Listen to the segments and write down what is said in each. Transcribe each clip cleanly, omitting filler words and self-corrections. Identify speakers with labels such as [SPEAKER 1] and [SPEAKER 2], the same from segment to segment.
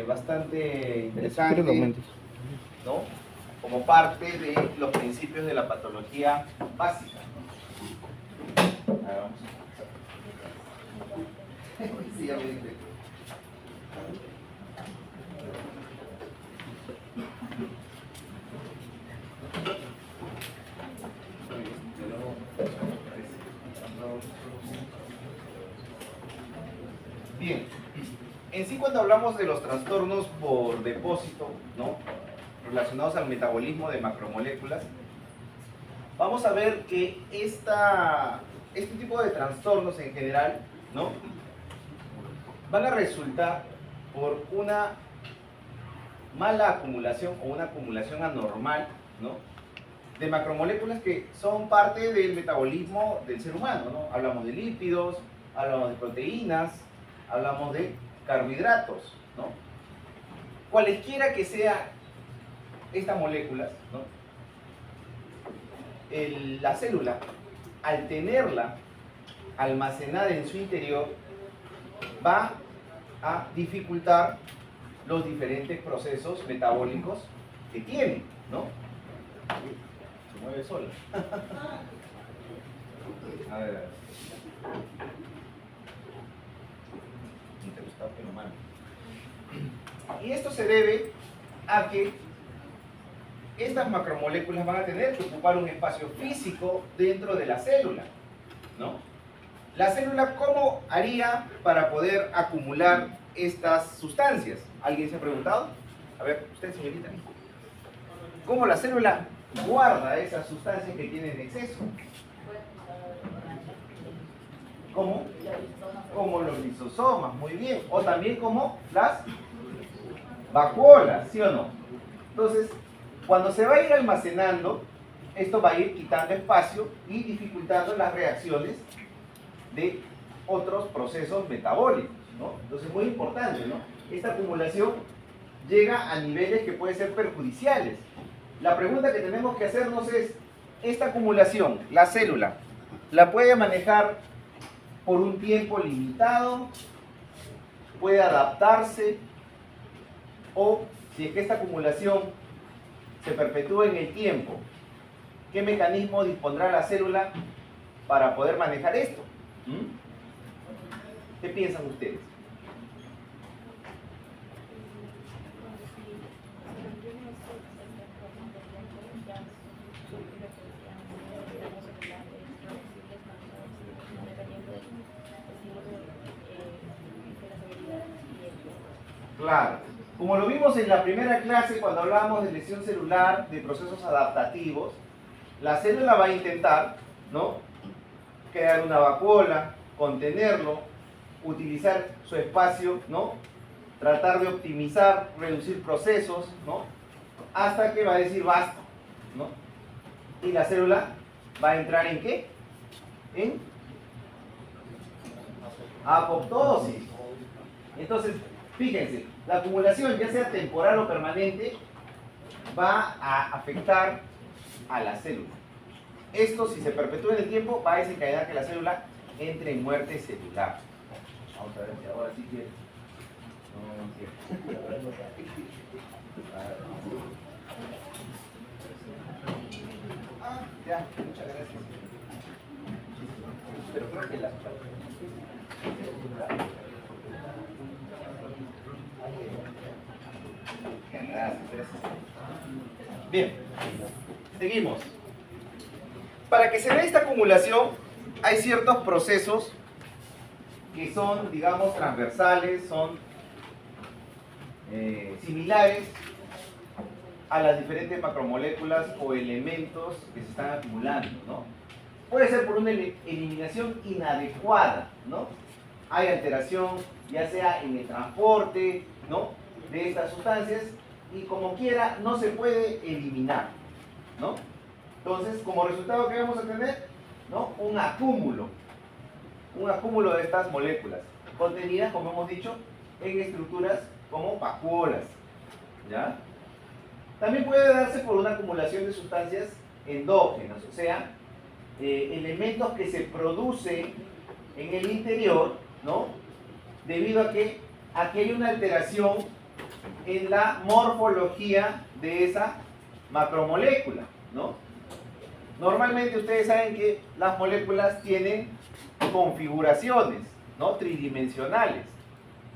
[SPEAKER 1] bastante interesante, ¿no? Como parte de los principios de la patología básica. A ver, vamos a empezar. Sí, ya me di cuenta. Bien, en sí cuando hablamos de los trastornos por depósito, ¿no?, relacionados al metabolismo de macromoléculas, vamos a ver que este tipo de trastornos en general, ¿no?, van a resultar por una mala acumulación o una acumulación anormal, ¿no?, de macromoléculas que son parte del metabolismo del ser humano, ¿no? Hablamos de lípidos, hablamos de proteínas, hablamos de carbohidratos, ¿no? Cualesquiera que sea estas moléculas, ¿no?, la célula, al tenerla almacenada en su interior, va a dificultar los diferentes procesos metabólicos que tiene, ¿no? Se mueve sola. A ver. Y esto se debe a que estas macromoléculas van a tener que ocupar un espacio físico dentro de la célula, ¿no? La célula, ¿cómo haría para poder acumular estas sustancias? ¿Alguien se ha preguntado? A ver, usted, señorita. ¿Cómo la célula guarda esas sustancias que tiene en exceso? ¿Cómo? Como los lisosomas, muy bien. O también como las vacuolas, ¿sí o no? Entonces, cuando se va a ir almacenando, esto va a ir quitando espacio y dificultando las reacciones de otros procesos metabólicos, ¿no? Entonces, muy importante, ¿no? Esta acumulación llega a niveles que pueden ser perjudiciales. La pregunta que tenemos que hacernos es, ¿esta acumulación, la célula, la puede manejar por un tiempo limitado? ¿Puede adaptarse? O, si es que esta acumulación se perpetúa en el tiempo, ¿qué mecanismo dispondrá la célula para poder manejar esto? ¿Qué piensan ustedes? Claro, como lo vimos en la primera clase cuando hablábamos de lesión celular, de procesos adaptativos, la célula va a intentar, ¿no?, crear una vacuola, contenerlo, utilizar su espacio, ¿no?, tratar de optimizar, reducir procesos, ¿no?, hasta que va a decir basta, ¿no? Y la célula va a entrar ¿en qué? En apoptosis. Entonces, fíjense, la acumulación, ya sea temporal o permanente, va a afectar a la célula. Esto, si se perpetúa en el tiempo, va a desencadenar que la célula entre en muerte celular. Vamos a ver si ahora sí quiere. Ya, muchas gracias. Pero creo que la... Gracias. Bien, seguimos. Para que se vea esta acumulación, hay ciertos procesos que son, digamos, transversales, son similares a las diferentes macromoléculas o elementos que se están acumulando, ¿no? Puede ser por una eliminación inadecuada, ¿no? Hay alteración, ya sea en el transporte, ¿no?, de estas sustancias, y como quiera no se puede eliminar, ¿no? Entonces, como resultado, ¿qué vamos a tener? ¿No? Un acúmulo de estas moléculas, contenidas, como hemos dicho, en estructuras como vacuolas, ¿ya? También puede darse por una acumulación de sustancias endógenas, o sea, elementos que se producen en el interior, ¿no?, debido a que aquí hay una alteración en la morfología de esa macromolécula, ¿no? Normalmente ustedes saben que las moléculas tienen configuraciones, ¿no? Tridimensionales,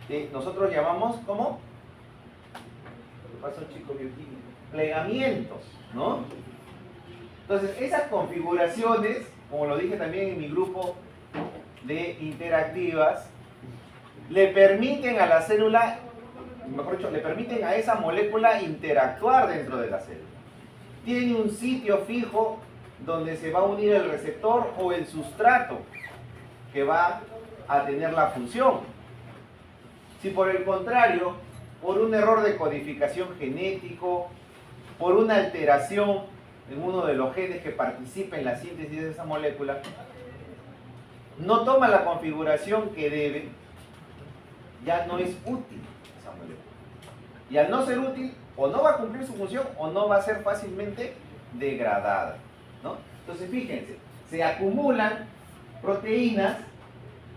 [SPEAKER 1] que nosotros llamamos como, ¿qué pasó, chicos bioquímicos? Plegamientos, ¿no? Entonces, esas configuraciones, como lo dije también en mi grupo de interactivas, le permiten a la célula, mejor dicho, le permiten a esa molécula interactuar dentro de la célula. Tiene un sitio fijo donde se va a unir el receptor o el sustrato que va a tener la función. Si por el contrario, por un error de codificación genético, por una alteración en uno de los genes que participa en la síntesis de esa molécula, no toma la configuración que debe, ya no es útil esa molécula. Y al no ser útil, o no va a cumplir su función o no va a ser fácilmente degradada, ¿no? Entonces fíjense, se acumulan proteínas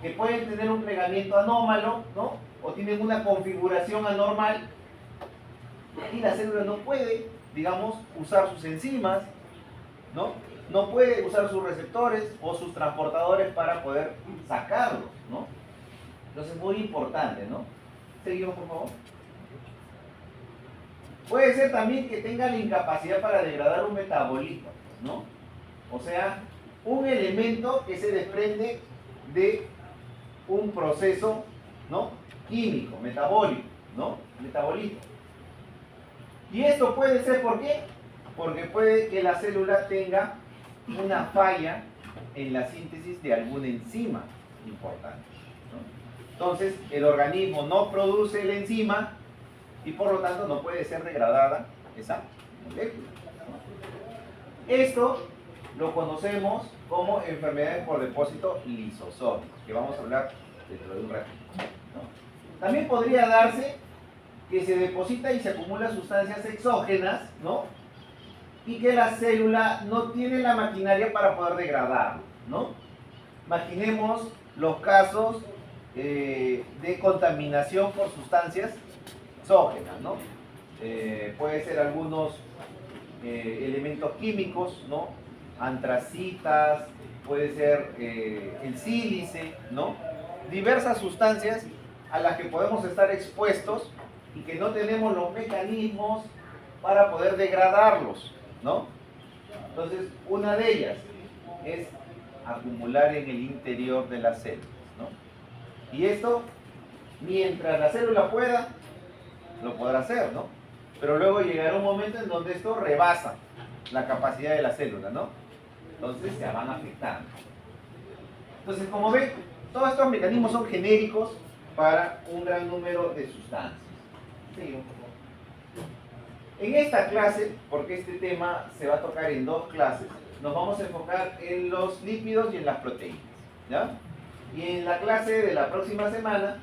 [SPEAKER 1] que pueden tener un plegamiento anómalo, ¿no? O tienen una configuración anormal y la célula no puede, digamos, usar sus enzimas, ¿no? No puede usar sus receptores o sus transportadores para poder sacarlos, ¿no? Entonces es muy importante, ¿no? Seguimos, por favor. Puede ser también que tenga la incapacidad para degradar un metabolito, ¿no? O sea, un elemento que se desprende de un proceso, ¿no? Químico, metabólico, ¿no? Metabolito. Y esto puede ser, ¿por qué? Porque puede que la célula tenga una falla en la síntesis de alguna enzima importante, ¿no? Entonces, el organismo no produce la enzima y por lo tanto no puede ser degradada esa molécula, ¿no? Esto lo conocemos como enfermedades por depósito lisosómico, que vamos a hablar dentro de un ratito, ¿no? También podría darse que se deposita y se acumula sustancias exógenas, ¿no? Y que la célula no tiene la maquinaria para poder degradarlo, ¿no? Imaginemos los casos de contaminación por sustancias exógenas, ¿no? Puede ser algunos elementos químicos, ¿no? Antracitas, puede ser el sílice, ¿no? Diversas sustancias a las que podemos estar expuestos y que no tenemos los mecanismos para poder degradarlos, ¿no? Entonces, una de ellas es acumular en el interior de las células, ¿no? Y esto, mientras la célula pueda, lo podrá hacer, ¿no? Pero luego llegará un momento en donde esto rebasa la capacidad de la célula, ¿no? Entonces se van afectando. Entonces, como ven, todos estos mecanismos son genéricos para un gran número de sustancias. Seguimos, por favor. En esta clase, porque este tema se va a tocar en dos clases, nos vamos a enfocar en los lípidos y en las proteínas, ¿ya? Y en la clase de la próxima semana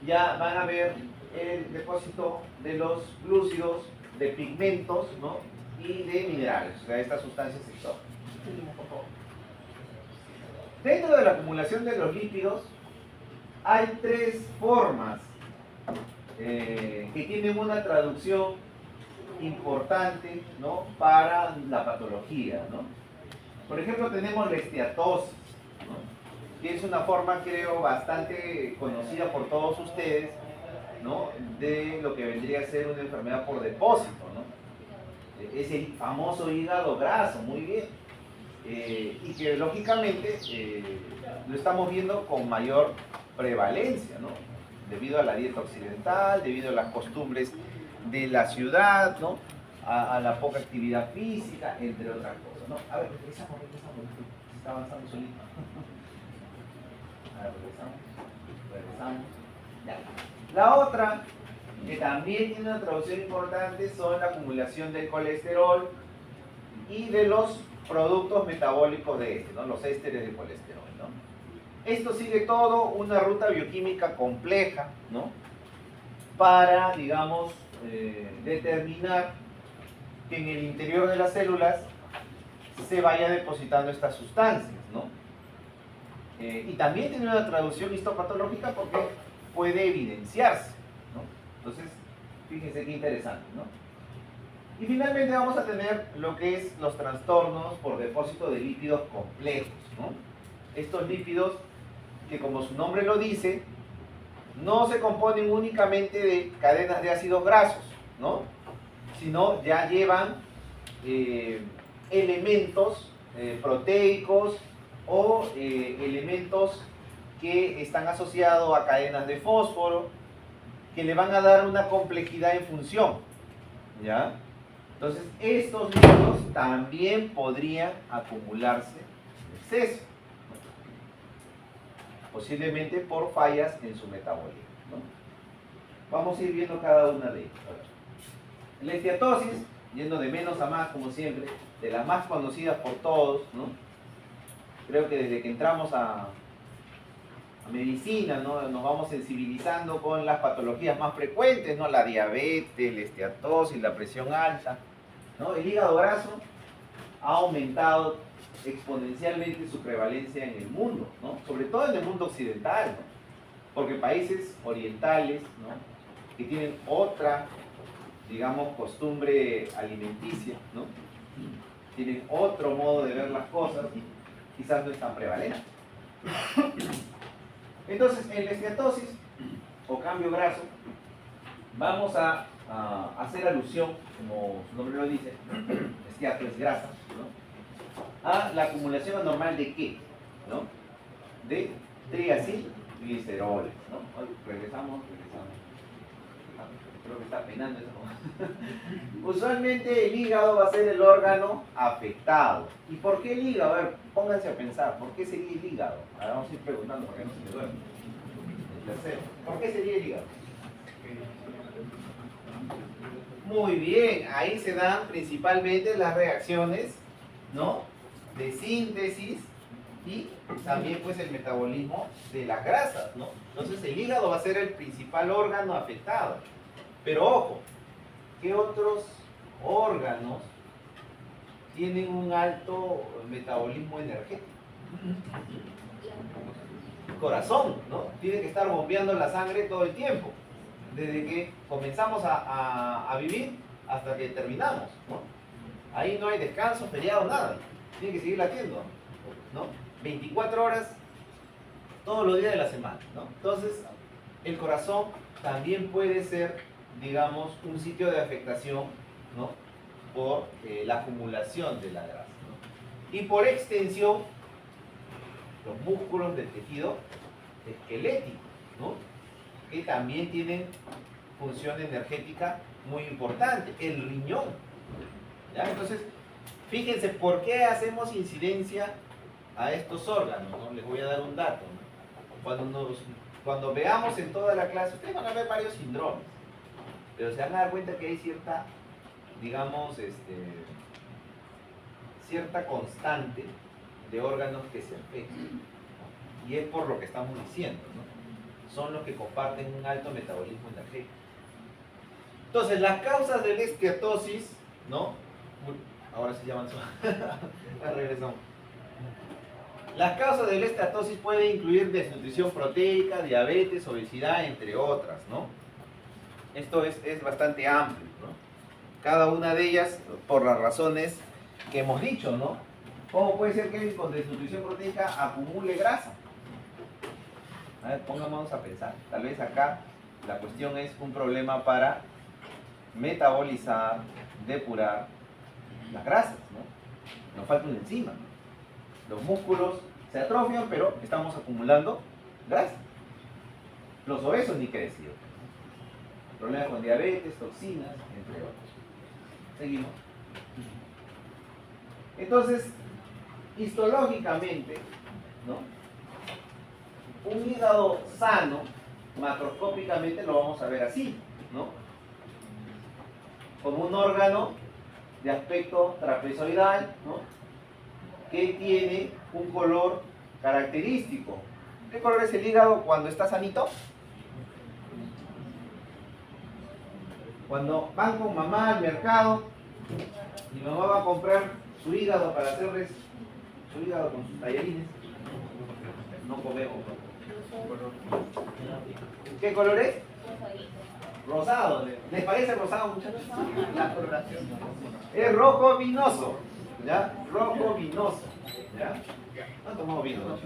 [SPEAKER 1] ya van a ver el depósito de los glúcidos, de pigmentos, ¿no? Y de minerales, o sea, estas sustancias exógenas. Seguimos, por favor. Dentro de la acumulación de los lípidos hay tres formas que tienen una traducción importante, ¿no? Para la patología, ¿no? Por ejemplo, tenemos la esteatosis, ¿no? Que es una forma, creo, bastante conocida por todos ustedes, ¿no? De lo que vendría a ser una enfermedad por depósito, ¿no? Es el famoso hígado graso, muy bien. Y que lógicamente lo estamos viendo con mayor prevalencia, ¿no? Debido a la dieta occidental, debido a las costumbres de la ciudad, ¿no? A la poca actividad física, entre otras cosas, ¿no? A ver, regresamos, se está avanzando solito. A ver, regresamos. Ya. La otra, que también tiene una traducción importante, son la acumulación del colesterol y de los productos metabólicos de este, ¿no? Los ésteres de colesterol, ¿no? Esto sigue todo una ruta bioquímica compleja, ¿no? Para, digamos, determinar que en el interior de las células se vaya depositando estas sustancias, ¿no? Y también tiene una traducción histopatológica porque puede evidenciarse, ¿no? Entonces, Fíjense qué interesante, ¿no? Y finalmente vamos a tener lo que es los trastornos por depósito de lípidos complejos, ¿no? Estos lípidos que, como su nombre lo dice, no se componen únicamente de cadenas de ácidos grasos, ¿no? Sino ya llevan elementos proteicos o elementos que están asociados a cadenas de fósforo, que le van a dar una complejidad en función, ¿ya? Entonces, estos lípidos también podrían acumularse en exceso, posiblemente por fallas en su metabolismo, ¿no? Vamos a ir viendo cada una de ellas. La esteatosis, yendo de menos a más, como siempre, de las más conocidas por todos, ¿no? Creo que desde que entramos a medicina, ¿no? Nos vamos sensibilizando con las patologías más frecuentes, ¿no? La diabetes, la esteatosis, la presión alta, ¿no? El hígado graso ha aumentado exponencialmente su prevalencia en el mundo, ¿no? Sobre todo en el mundo occidental, ¿no? Porque países orientales, ¿no? Que tienen otra, digamos, costumbre alimenticia, ¿no? Tienen otro modo de ver las cosas, quizás no es tan prevalente. Entonces, en la esteatosis o cambio graso, vamos a hacer alusión, como su nombre lo dice, esteato es grasa, ¿no? A la acumulación anormal de ¿qué? ¿No? De triacilgliceroles, ¿no? Regresamos. Creo que está penando eso. Usualmente el hígado va a ser el órgano afectado. ¿Y por qué el hígado? A ver, pónganse a pensar, ¿por qué sería el hígado? Ahora vamos a ir preguntando para que no se me duerme. El tercero, ¿por qué sería el hígado? Muy bien, ahí se dan principalmente las reacciones, ¿no? De síntesis y también pues el metabolismo de las grasas, ¿no? Entonces el hígado va a ser el principal órgano afectado. Pero ojo, ¿qué otros órganos tienen un alto metabolismo energético? El corazón, ¿no? Tiene que estar bombeando la sangre todo el tiempo, desde que comenzamos a vivir hasta que terminamos, ¿no? Ahí no hay descanso, feriado, nada. Tiene que seguir latiendo, ¿no? 24 horas todos los días de la semana, ¿no? Entonces, el corazón también puede ser, digamos, un sitio de afectación, ¿no? Por la acumulación de la grasa, ¿no? Y por extensión, los músculos del tejido esquelético, ¿no? Que también tienen función energética muy importante, el riñón, ¿ya? Entonces, fíjense por qué hacemos incidencia a estos órganos, ¿no? Les voy a dar un dato, ¿no? Cuando veamos en toda la clase, ustedes van a ver varios síndromes, pero se van a dar cuenta que hay cierta, digamos, cierta constante de órganos que se afectan. Y es por lo que estamos diciendo, ¿no? Son los que comparten un alto metabolismo energético. Entonces, las causas de la esteatosis, ¿no? Ahora sí llaman su... regresamos. Las causas de la esteatosis pueden incluir desnutrición proteica, diabetes, obesidad, entre otras, ¿no? Esto es bastante amplio, ¿no? Cada una de ellas por las razones que hemos dicho, ¿no? ¿Cómo puede ser que con desnutrición proteica acumule grasa? A ver, pongámonos a pensar. Tal vez acá la cuestión es un problema para metabolizar, depurar las grasas, ¿no? Nos falta una enzima. Los músculos se atrofian, pero estamos acumulando grasa. Los obesos ni qué decir. Problemas con diabetes, toxinas, entre otros. Seguimos. Entonces, histológicamente, ¿no? Un hígado sano, macroscópicamente lo vamos a ver así, ¿no? Como un órgano de aspecto trapezoidal, ¿no? Que tiene un color característico. ¿Qué color es el hígado cuando está sanito? Cuando van con mamá al mercado y mamá va a comprar su hígado para hacerles su hígado con sus tallarines, no comemos. ¿Qué color es? Rosado. ¿Les parece rosado, muchachos? La coloración. Es rojo vinoso. ¿Ya? Rojo vinoso. ¿Ya? No han tomado vino, ¿no?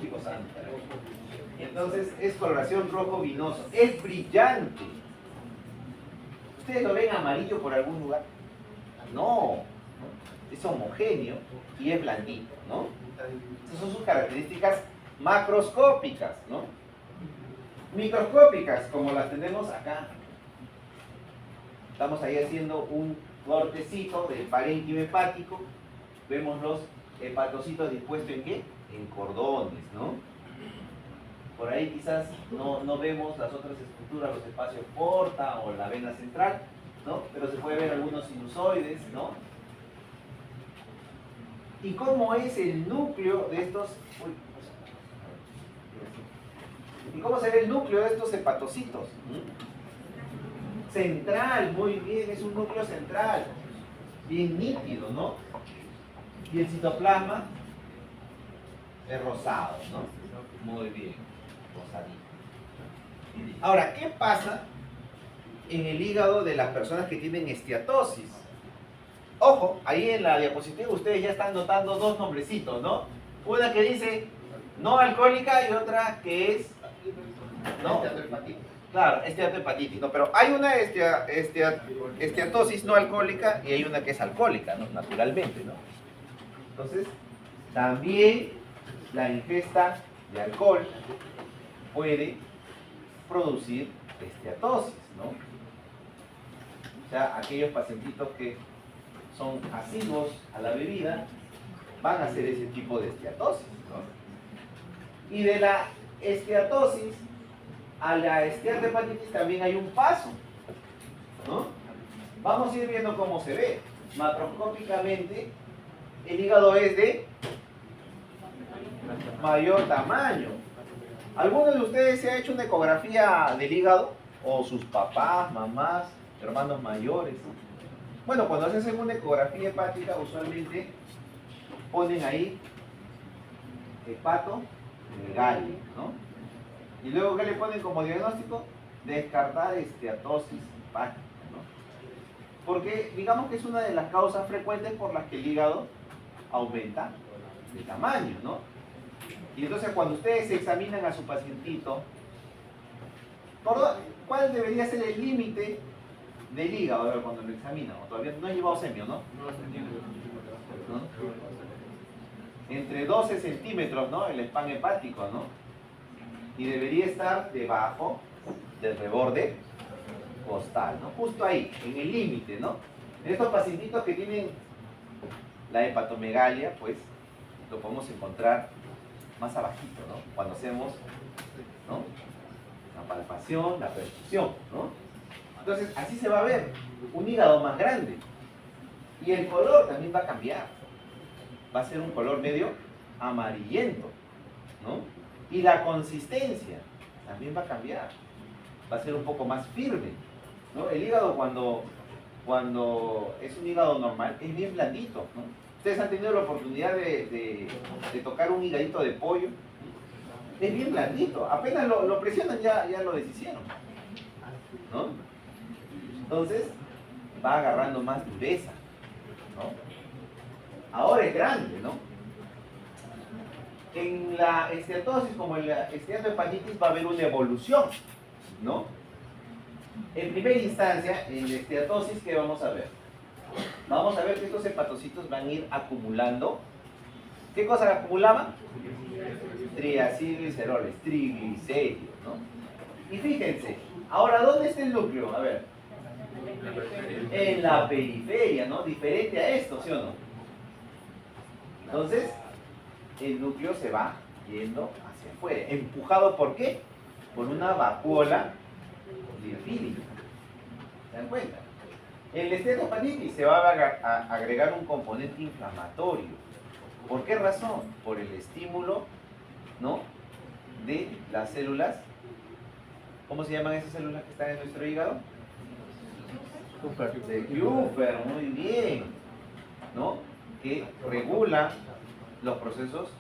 [SPEAKER 1] Chicos, entonces es coloración rojo vinoso. Es brillante. ¿Ustedes lo ven amarillo por algún lugar? No. Es homogéneo y es blandito, ¿no? Esas son sus características macroscópicas, ¿no? Microscópicas, como las tenemos acá. Estamos ahí haciendo un cortecito del parénquima hepático. Vemos los hepatocitos dispuestos en ¿qué? En cordones, ¿no? Por ahí quizás no vemos las otras estructuras, los espacios porta o la vena central, ¿no? Pero se puede ver algunos sinusoides, ¿no? ¿Y cómo es el núcleo de estos? ¿Y cómo se ve el núcleo de estos hepatocitos? Central, muy bien, es un núcleo central, bien nítido, ¿no? Y el citoplasma es rosado, ¿no? Muy bien, rosadito. Ahora, ¿qué pasa en el hígado de las personas que tienen esteatosis? Ojo, ahí en la diapositiva ustedes ya están notando dos nombrecitos, ¿no? Una que dice no alcohólica y otra que es... ¿no? Claro, esteatohepatitis, ¿no? Pero hay una esteatosis no alcohólica y hay una que es alcohólica, ¿no? Naturalmente, ¿no? Entonces, también la ingesta de alcohol puede producir esteatosis, ¿no? O sea, aquellos pacientitos que son asiduos a la bebida van a hacer ese tipo de esteatosis, ¿no? Y de la esteatosis a la esteatohepatitis también hay un paso, ¿no? Vamos a ir viendo cómo se ve. Macroscópicamente, el hígado es de mayor tamaño. ¿Alguno de ustedes se ha hecho una ecografía del hígado? ¿O sus papás, mamás, hermanos mayores? Bueno, cuando se hace una ecografía hepática, usualmente ponen ahí hepatomegalia, ¿no? Y luego, ¿qué le ponen como diagnóstico? Descartar esteatosis hepática, ¿no? Porque digamos que es una de las causas frecuentes por las que el hígado aumenta de tamaño, ¿no? Y entonces cuando ustedes examinan a su pacientito, ¿cuál debería ser el límite del hígado? A ver, cuando lo examinan, o todavía no he llevado semio, ¿no? ¿No? Entre 12 centímetros, ¿no? El spam hepático, ¿no? Y debería estar debajo del reborde costal, ¿no? Justo ahí, en el límite, ¿no? En estos pacientitos que tienen la hepatomegalia, pues, lo podemos encontrar más abajito, ¿no? Cuando hacemos, ¿no? La palpación, la perfusión, ¿no? Entonces, así se va a ver un hígado más grande. Y el color también va a cambiar. Va a ser un color medio amarillento, ¿no? Y la consistencia también va a cambiar. Va a ser un poco más firme, ¿no? El hígado cuando es un hígado normal es bien blandito, ¿no? Ustedes han tenido la oportunidad de tocar un hígadito de pollo. Es bien blandito. Apenas lo presionan ya lo deshicieron, ¿no? Entonces va agarrando más dureza, ¿no? Ahora es grande, ¿no? En la esteatosis, como en la esteatohepatitis, va a haber una evolución, ¿no? En primera instancia, en la esteatosis, ¿qué vamos a ver? Vamos a ver que estos hepatocitos van a ir acumulando. ¿Qué cosa acumulaban? Triacilgliceroles, triglicéridos, ¿no? Y fíjense, ahora, ¿dónde está el núcleo? A ver. En la periferia, ¿no? Diferente a esto, ¿sí o no? Entonces, el núcleo se va yendo hacia afuera. ¿Empujado por qué? Por una vacuola lipídica. ¿Se dan cuenta? En la esteatohepatitis se va a agregar un componente inflamatorio. ¿Por qué razón? Por el estímulo, ¿no? De las células. ¿Cómo se llaman esas células que están en nuestro hígado? De Kupffer, muy bien, ¿no? Que regula los procesos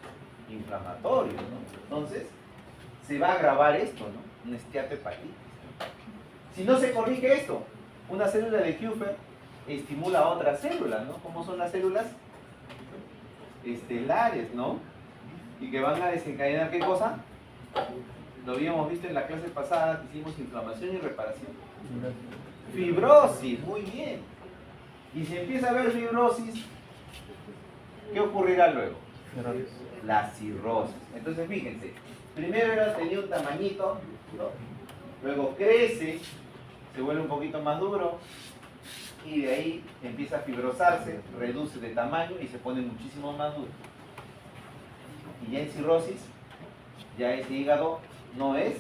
[SPEAKER 1] inflamatorios, ¿no? Entonces, se va a agravar esto, ¿no? Una esteatohepatitis. Si no se corrige esto, una célula de Kupffer estimula a otras células, ¿no? ¿Cómo son las células? Estelares, ¿no? Y que van a desencadenar, ¿qué cosa? Lo habíamos visto en la clase pasada, que hicimos inflamación y reparación. Fibrosis, muy bien. Y si empieza a haber fibrosis, ¿qué ocurrirá luego? La cirrosis. Entonces fíjense, primero tenía un tamañito, ¿no? Luego crece, se vuelve un poquito más duro y de ahí empieza a fibrosarse, reduce de tamaño y se pone muchísimo más duro. Y ya en cirrosis, ya ese hígado no es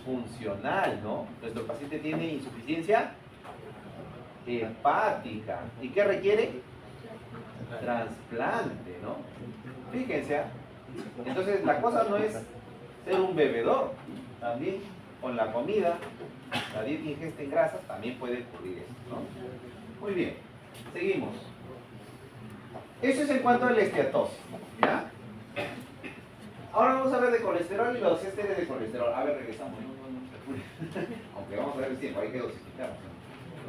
[SPEAKER 1] funcional, ¿no? Nuestro paciente tiene insuficiencia hepática. ¿Y qué requiere? Trasplante, ¿no? Fíjense, entonces la cosa no es ser un bebedor, también con la comida, la dieta ingesta en grasas, también puede ocurrir eso, ¿no? Muy bien, seguimos. Eso es en cuanto a la esteatosis, ¿ya? Ahora vamos a hablar de colesterol y los ésteres de colesterol. A ver, regresamos, aunque vamos a ver el tiempo, hay que dosificar.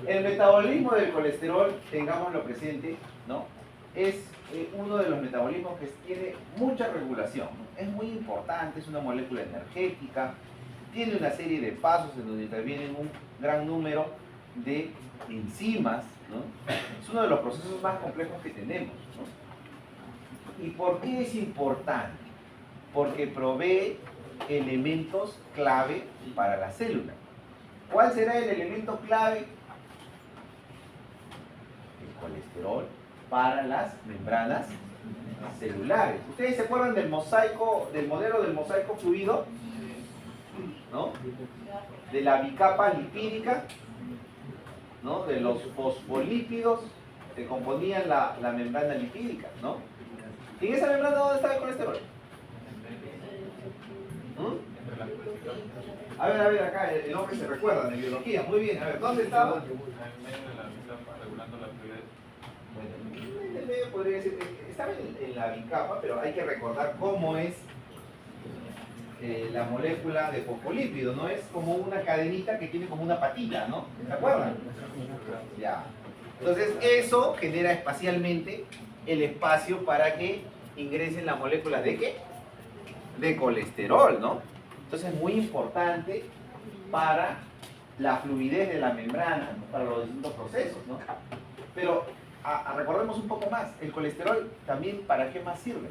[SPEAKER 1] El metabolismo del colesterol, tengámoslo presente, ¿no? Es uno de los metabolismos que tiene mucha regulación, ¿no? Es muy importante, es una molécula energética, tiene una serie de pasos en donde intervienen un gran número de enzimas, ¿no? Es uno de los procesos más complejos que tenemos, ¿no? ¿Y por qué es importante? Porque provee elementos clave para la célula. ¿Cuál será el elemento clave? El colesterol para las membranas celulares. ¿Ustedes se acuerdan del mosaico, del modelo del mosaico fluido? ¿No? De la bicapa lipídica, ¿no? De los fosfolípidos que componían la membrana lipídica, ¿no? ¿Y en esa membrana dónde estaba el colesterol? A ver, acá el hombre se recuerda de biología, muy bien, a ver, ¿dónde estaba? Bueno, en el medio podría decir, estaba en la bicapa, pero hay que recordar cómo es la molécula de fosfolípido, ¿no? Es como una cadenita que tiene como una patita, ¿no? ¿Se acuerdan? Ya. Entonces, eso genera espacialmente el espacio para que ingresen las moléculas de ¿qué? De colesterol, ¿no? Entonces es muy importante para la fluidez de la membrana, ¿no? Para los distintos procesos, ¿no? Pero recordemos un poco más, el colesterol también ¿para qué más sirve?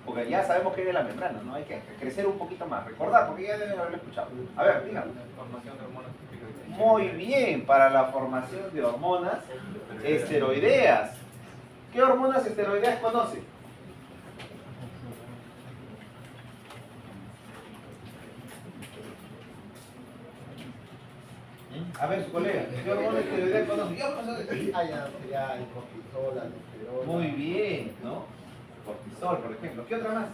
[SPEAKER 1] Porque ya sabemos que es de la membrana, ¿no? Hay que crecer un poquito más, recordar, porque ya deben haberlo escuchado. A ver, díganme.
[SPEAKER 2] Formación de hormonas.
[SPEAKER 1] Muy bien, para la formación de hormonas esteroideas. ¿Qué hormonas esteroideas conoce? A ver, su colega, ¿qué hormonas esteroideas conoce?
[SPEAKER 3] Ya, el cortisol, la aldosterona.
[SPEAKER 1] Muy bien, ¿no? Cortisol, por ejemplo. ¿Qué otra más?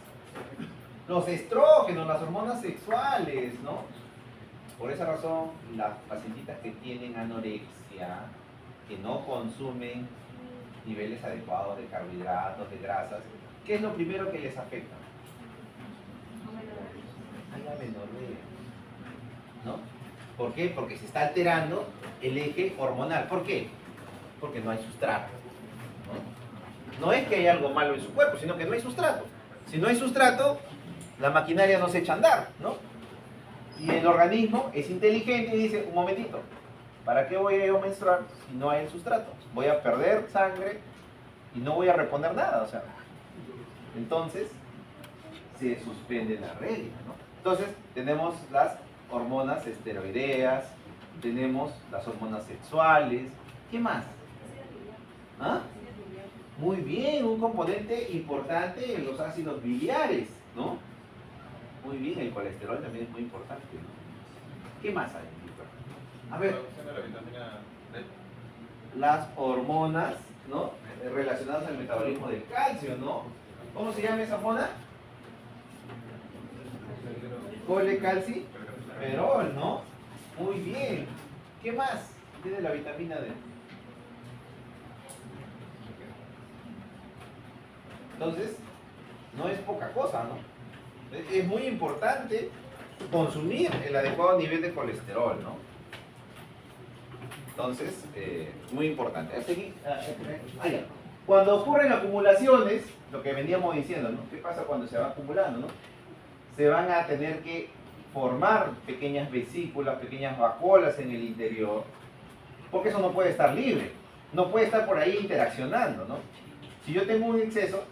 [SPEAKER 1] Los estrógenos, las hormonas sexuales, ¿no? Por esa razón, las pacientitas que tienen anorexia, que no consumen niveles adecuados de carbohidratos, de grasas, ¿qué es lo primero que les afecta? A la menorrea, ¿no? ¿Por qué? Porque se está alterando el eje hormonal. ¿Por qué? Porque no hay sustrato, ¿no? No es que hay algo malo en su cuerpo, sino que no hay sustrato. Si no hay sustrato, la maquinaria no se echa a andar, ¿no? Y el organismo es inteligente y dice, un momentito, ¿para qué voy a menstruar si no hay el sustrato? Voy a perder sangre y no voy a reponer nada, o sea. Entonces, se suspende la regla, ¿no? Entonces, tenemos las hormonas esteroideas, tenemos las hormonas sexuales, ¿qué más? ¿Ah? Muy bien, un componente importante en los ácidos biliares, ¿no? Muy bien, el colesterol también es muy importante, ¿no? ¿Qué más hay? A ver, las hormonas, ¿no? Relacionadas al metabolismo del calcio, ¿no? ¿Cómo se llama esa hormona? Colecalciferol, ¿no? Muy bien. ¿Qué más? Tiene la vitamina D. Entonces, no es poca cosa, ¿no? Es muy importante consumir el adecuado nivel de colesterol, ¿no? Entonces, muy importante. Cuando ocurren acumulaciones, lo que veníamos diciendo, ¿no? ¿Qué pasa cuando se va acumulando, no? Se van a tener que formar pequeñas vesículas, pequeñas vacuolas en el interior, porque eso no puede estar libre, no puede estar por ahí interaccionando, ¿no? Si yo tengo un exceso,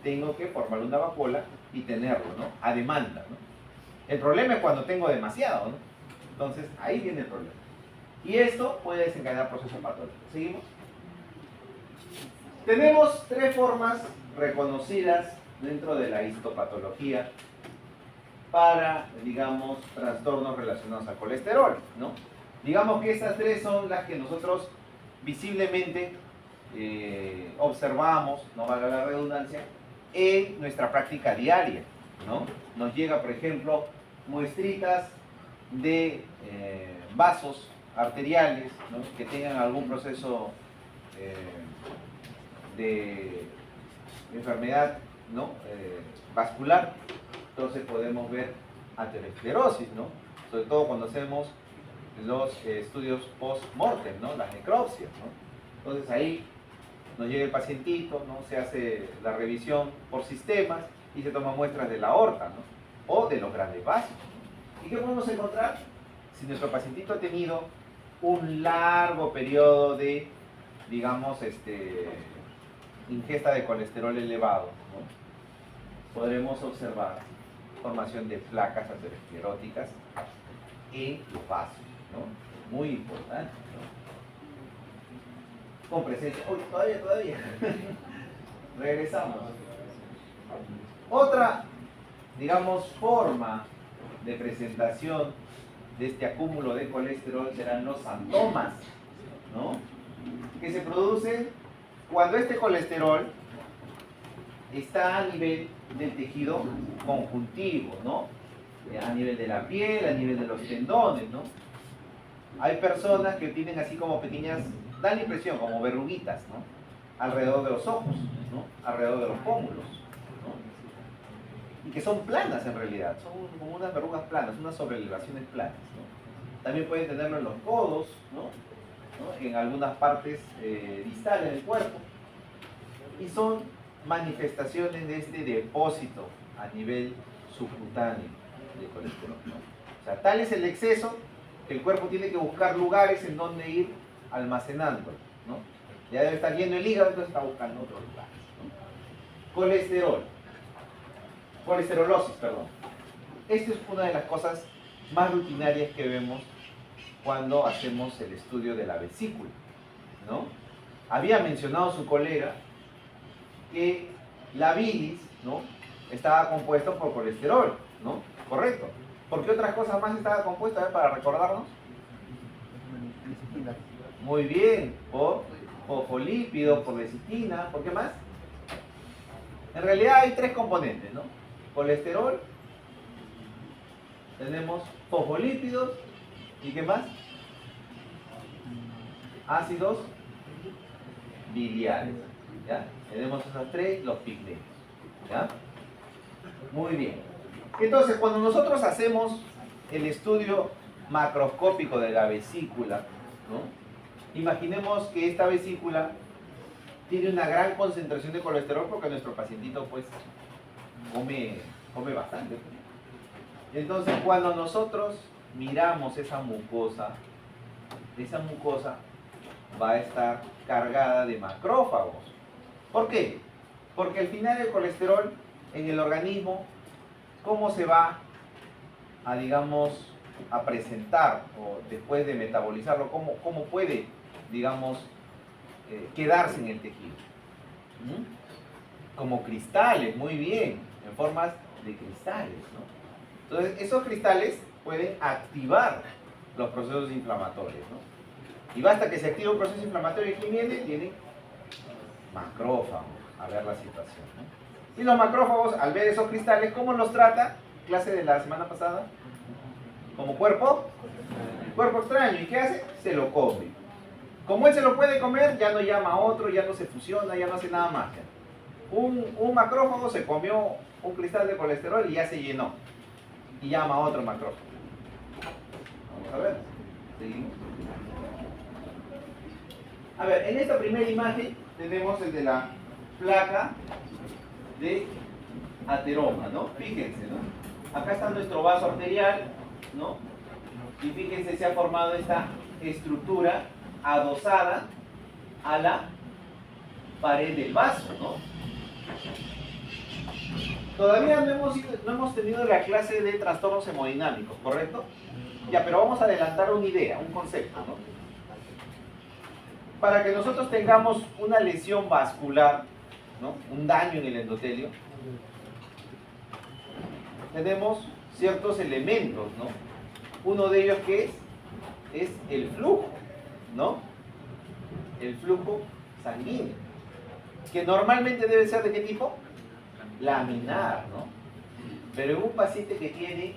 [SPEAKER 1] tengo que formar una vacuola y tenerlo, ¿no? A demanda, ¿no? El problema es cuando tengo demasiado, ¿no? Entonces, ahí viene el problema. Y esto puede desencadenar procesos patológicos. ¿Seguimos? Tenemos tres formas reconocidas dentro de la histopatología para, digamos, trastornos relacionados al colesterol, ¿no? Digamos que estas tres son las que nosotros visiblemente observamos, no valga la redundancia, en nuestra práctica diaria, ¿no? Nos llega, por ejemplo, muestritas de vasos arteriales, ¿no? Que tengan algún proceso de enfermedad, ¿no? Vascular. Entonces podemos ver aterosclerosis, ¿no? Sobre todo cuando hacemos los estudios post-mortem, ¿no? Las necropsias, ¿no? Entonces ahí nos llega el pacientito, ¿no? Se hace la revisión por sistemas y se toman muestras de la aorta, ¿no? O de los grandes vasos, ¿no? ¿Y qué podemos encontrar? Si nuestro pacientito ha tenido un largo periodo de, digamos, ingesta de colesterol elevado, ¿no? Podremos observar formación de placas ateroscleróticas en los vasos, ¿no? Muy importante, ¿no? Con presencia. Uy, todavía. Regresamos. Otra, digamos, forma de presentación de este acúmulo de colesterol serán los santomas, ¿no? Que se producen cuando este colesterol está a nivel del tejido conjuntivo, ¿no? A nivel de la piel, a nivel de los tendones, ¿no? Hay personas que tienen así como pequeñas, da la impresión como verruguitas, ¿no? Alrededor de los ojos, ¿no? Alrededor de los pómulos, ¿no? Y que son planas en realidad, son como unas verrugas planas, unas sobrelevaciones planas, ¿no? También pueden tenerlo en los codos, ¿no? En algunas partes distales del cuerpo. Y son manifestaciones de este depósito a nivel subcutáneo de colesterol, ¿no? O sea, tal es el exceso que el cuerpo tiene que buscar lugares en donde ir almacenando, ¿no? Ya debe estar lleno el hígado, entonces está buscando otros lugares, ¿no? Colesterolosis, perdón. Esta es una de las cosas más rutinarias que vemos cuando hacemos el estudio de la vesícula, ¿no? Había mencionado su colega que la bilis, ¿no? Estaba compuesta por colesterol, ¿no? Correcto. ¿Por qué otras cosas más estaba compuesta? A ver, para recordarnos. Muy bien, por fosfolípidos, por lecitina, ¿por qué más? En realidad hay tres componentes, ¿no? Colesterol, tenemos fosfolípidos, ¿y qué más? Ácidos biliares, ¿ya? Tenemos esos tres, los pigmeos, ¿ya? Muy bien. Entonces, cuando nosotros hacemos el estudio macroscópico de la vesícula, ¿no? Imaginemos que esta vesícula tiene una gran concentración de colesterol porque nuestro pacientito, pues, come bastante. Entonces, cuando nosotros miramos esa mucosa va a estar cargada de macrófagos. ¿Por qué? Porque al final el colesterol en el organismo, ¿cómo se va a, digamos, a presentar o después de metabolizarlo? ¿Cómo puede, digamos, quedarse en el tejido? Como cristales, muy bien, en formas de cristales, ¿no? Entonces, esos cristales pueden activar los procesos inflamatorios, ¿no? Y basta que se active un proceso inflamatorio y ¿quién viene? Tienen macrófagos a ver la situación, ¿no? Y los macrófagos, al ver esos cristales, ¿cómo los trata? Clase de la semana pasada. Como cuerpo extraño. ¿Y qué hace? Se lo come. Como él se lo puede comer, ya no llama a otro, ya no se fusiona, ya no hace nada más. Un macrófago se comió un cristal de colesterol y ya se llenó. y llama a otro macrófago. Vamos a ver. Seguimos. A ver, en esta primera imagen tenemos el de la placa de ateroma, ¿no? Fíjense, ¿no? Acá está nuestro vaso arterial, ¿no? Y fíjense, se ha formado esta estructura adosada a la pared del vaso, ¿no? Todavía no hemos tenido la clase de trastornos hemodinámicos, ¿correcto? Ya, pero vamos a adelantar una idea, un concepto, ¿no? Para que nosotros tengamos una lesión vascular, ¿no? Un daño en el endotelio, tenemos ciertos elementos, ¿no? Uno de ellos que es el flujo, ¿no? El flujo sanguíneo, que normalmente debe ser ¿de qué tipo? Laminar, ¿no? Pero en un paciente que tiene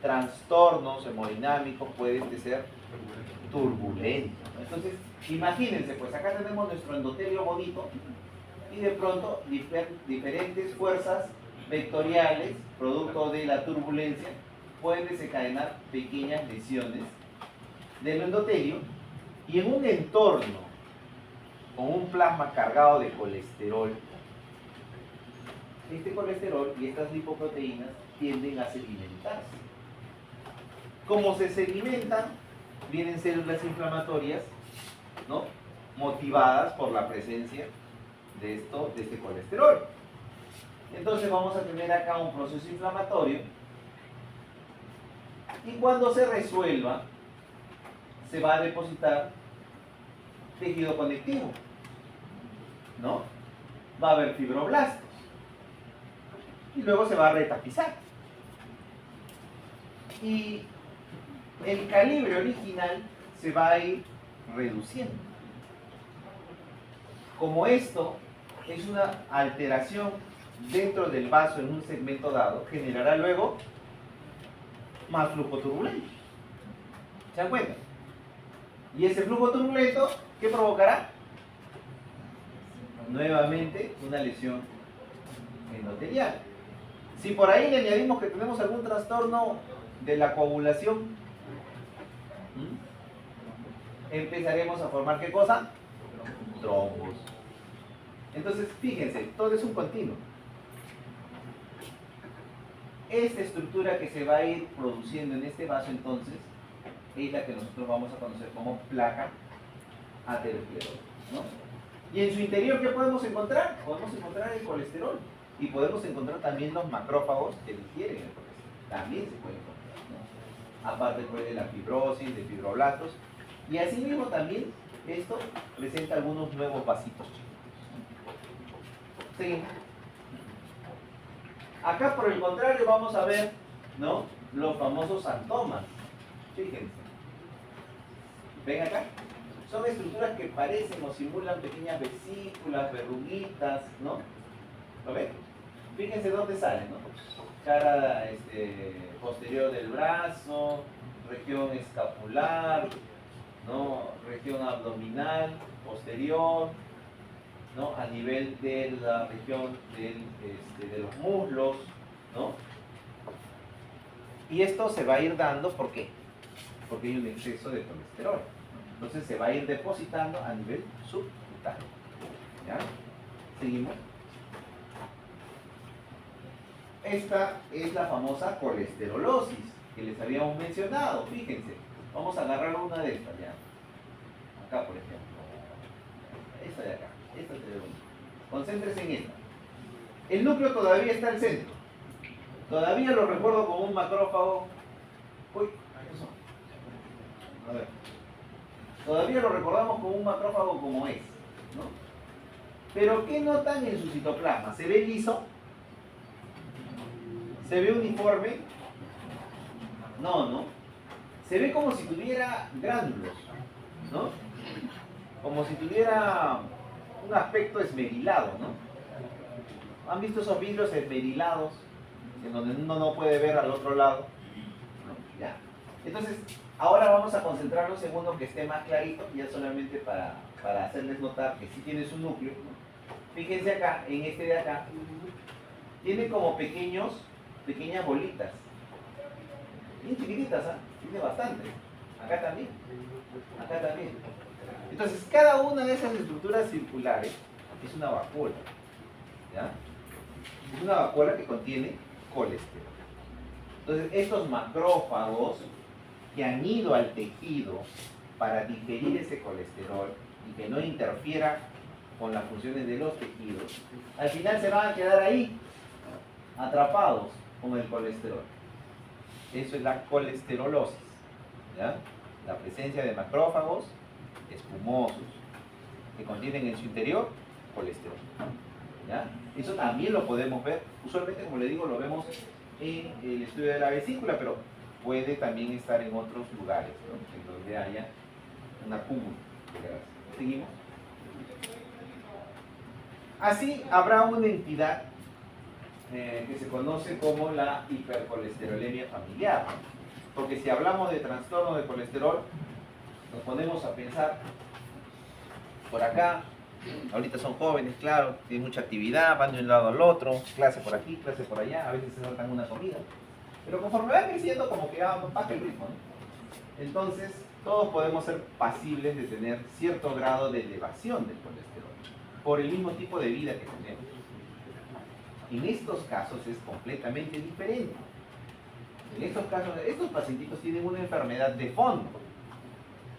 [SPEAKER 1] trastornos hemodinámicos puede ser turbulento, ¿no? Entonces, imagínense, pues acá tenemos nuestro endotelio bonito y de pronto diferentes fuerzas vectoriales, producto de la turbulencia, pueden desencadenar pequeñas lesiones del endotelio, y en un entorno con un plasma cargado de colesterol, este colesterol y estas lipoproteínas tienden a sedimentarse. Como se sedimentan, vienen células inflamatorias, ¿no? Motivadas por la presencia de este colesterol. Entonces vamos a tener acá un proceso inflamatorio, y cuando se resuelva se va a depositar tejido conectivo, ¿no? Va a haber fibroblastos y luego se va a retapizar, y el calibre original se va a ir reduciendo. Como esto es una alteración dentro del vaso en un segmento dado, generará luego más flujo turbulento. ¿Se dan cuenta? Y ese flujo turbulento, ¿qué provocará? Nuevamente una lesión endotelial. Si por ahí le añadimos que tenemos algún trastorno de la coagulación, empezaremos a formar ¿qué cosa? Trombos. Entonces, fíjense, todo es un continuo. Esta estructura que se va a ir produciendo en este vaso, entonces, es la que nosotros vamos a conocer como placa aterosclerosa, ¿no? Y en su interior, ¿qué podemos encontrar? Podemos encontrar el colesterol, y podemos encontrar también los macrófagos que digieren el colesterol. También se puede encontrar, ¿no? Aparte pues, de la fibrosis, de fibroblastos, y asimismo también esto presenta algunos nuevos vasitos chicos. Seguimos. Acá por el contrario vamos a ver, ¿no? Los famosos santomas. Fíjense. ¿Ven acá? Son estructuras que parecen o simulan pequeñas vesículas, verruguitas, ¿no? ¿Lo ven? Fíjense dónde salen, ¿no? Cara posterior del brazo, región escapular, ¿no? Región abdominal, posterior, ¿no? A nivel de la región de los muslos, ¿no? Y esto se va a ir dando, ¿por qué? Porque hay un exceso de colesterol. Entonces se va a ir depositando a nivel subcutáneo. ¿Ya? Seguimos. Esta es la famosa colesterolosis que les habíamos mencionado. Fíjense, vamos a agarrar una de estas ya. Acá, por ejemplo. Esta de acá. Esta se ve bonita. Concéntrese en esta. El núcleo todavía está al centro. Todavía lo recuerdo como un macrófago. Uy, eso. A ver. Todavía lo recordamos como un macrófago como es, ¿no? Pero ¿qué notan en su citoplasma? ¿Se ve liso? ¿Se ve uniforme? No, ¿no? Se ve como si tuviera gránulos, ¿no? Como si tuviera un aspecto esmerilado, ¿no? ¿Han visto esos vidrios esmerilados en donde uno no puede ver al otro lado? ¿No? Ya. Entonces, ahora vamos a concentrarnos en uno que esté más clarito, ya solamente para hacerles notar que sí tiene su núcleo, ¿no? Fíjense acá, en este de acá, tiene como pequeñas bolitas, Bien chiquititas, ¿ah? Tiene bastante. Acá también. Acá también. Entonces, cada una de esas estructuras circulares es una vacuola. ¿Ya? Es una vacuola que contiene colesterol. Entonces, estos macrófagos que han ido al tejido para digerir ese colesterol y que no interfiera con las funciones de los tejidos, al final se van a quedar ahí, atrapados con el colesterol. Eso es la colesterolosis, ¿ya? La presencia de macrófagos espumosos que contienen en su interior colesterol, ¿ya? Eso también lo podemos ver, usualmente, como le digo, lo vemos en el estudio de la vesícula, pero puede también estar en otros lugares, ¿no? En donde haya un acúmulo de grasa. ¿Seguimos? Así habrá una entidad que se conoce como la hipercolesterolemia familiar, porque si hablamos de trastorno de colesterol, nos ponemos a pensar por acá. Ahorita son jóvenes, claro, tienen mucha actividad, van de un lado al otro, clase por aquí, clase por allá, a veces se saltan una comida. Pero conforme van creciendo, como que baja el ritmo, ¿no? Entonces, todos podemos ser pasibles de tener cierto grado de elevación del colesterol, por el mismo tipo de vida que tenemos. En estos casos es completamente diferente. En estos casos, estos pacientitos tienen una enfermedad de fondo,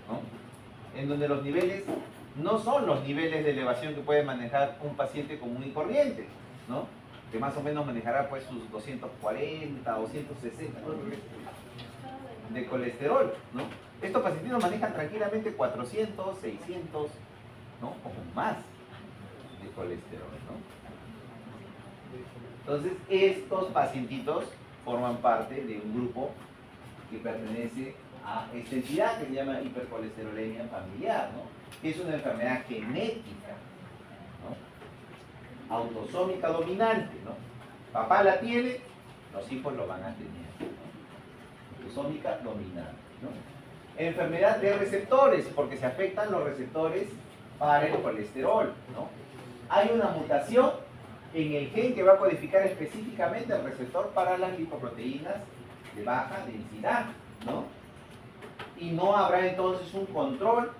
[SPEAKER 1] ¿no? En donde los niveles no son los niveles de elevación que puede manejar un paciente común y corriente, ¿no? Que más o menos manejará pues sus 240, 260 de colesterol, ¿no? Estos pacientitos manejan tranquilamente 400, 600, ¿no? O más de colesterol, ¿no? Entonces, estos pacientitos forman parte de un grupo que pertenece a esta entidad que se llama hipercolesterolemia familiar, ¿no? Que es una enfermedad genética, ¿no? Autosómica dominante, ¿no? Papá la tiene, los hijos lo van a tener, ¿no? Autosómica dominante, ¿no? Enfermedad de receptores, porque se afectan los receptores para el colesterol, ¿no? Hay una mutación en el gen que va a codificar específicamente el receptor para las lipoproteínas de baja densidad, ¿no? Y no habrá entonces un control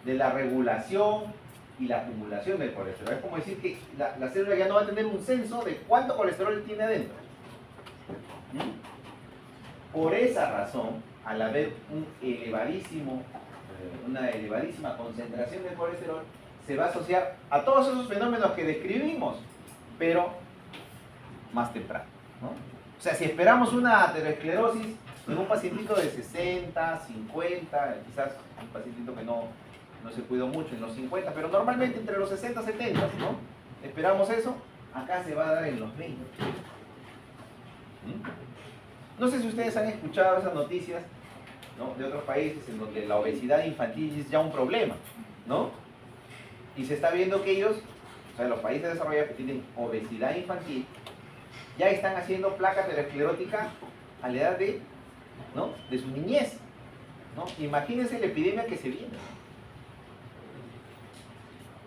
[SPEAKER 1] de la regulación y la acumulación del colesterol. Es como decir que la célula ya no va a tener un censo de cuánto colesterol tiene adentro. Por esa razón, al haber una elevadísima concentración de colesterol, se va a asociar a todos esos fenómenos que describimos, pero más temprano, ¿no? O sea, si esperamos una aterosclerosis en un pacientito de 60, 50, quizás un pacientito que no se cuidó mucho en los 50, pero normalmente entre los 60 y 70, ¿no? Esperamos eso, acá se va a dar en los 20. No sé si ustedes han escuchado esas noticias, ¿no? De otros países en donde la obesidad infantil es ya un problema, ¿no? Y se está viendo que ellos, o sea, los países desarrollados que tienen obesidad infantil, ya están haciendo placa aterosclerótica a la edad de, ¿no? De su niñez, ¿no? Imagínense la epidemia que se viene.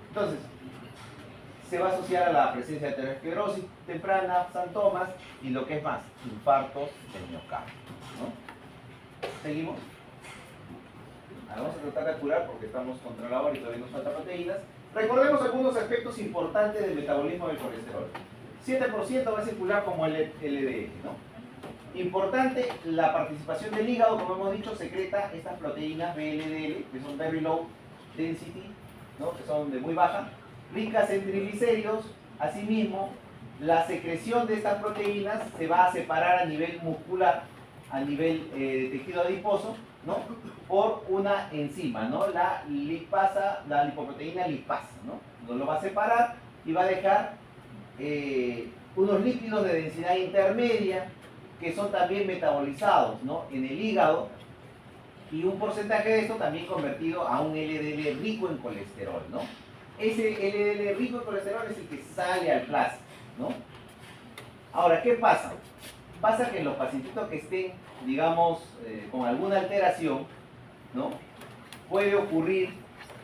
[SPEAKER 1] Entonces, se va a asociar a la presencia de aterosclerosis temprana, santomas y lo que es más, infartos del miocardio, ¿no? ¿Seguimos? Ahora vamos a tratar de apurar porque estamos contra la hora y todavía nos faltan proteínas. Recordemos algunos aspectos importantes del metabolismo del colesterol. 7% va a circular como el LDL, ¿no? Importante, la participación del hígado, como hemos dicho, secreta estas proteínas VLDL, que son very low density, ¿no? Que son de muy baja, ricas en triglicéridos. Asimismo, la secreción de estas proteínas se va a separar a nivel muscular, a nivel de tejido adiposo, ¿no? Por una enzima, ¿no? La lipasa, la lipoproteína lipasa, ¿no? Lo va a separar y va a dejar unos lípidos de densidad intermedia que son también metabolizados, ¿no? En el hígado, y un porcentaje de esto también convertido a un LDL rico en colesterol, ¿no? Ese LDL rico en colesterol es el que sale al plasma, ¿no? Ahora, ¿qué pasa? Pasa que en los pacientitos que estén, digamos, con alguna alteración, ¿no? Puede ocurrir,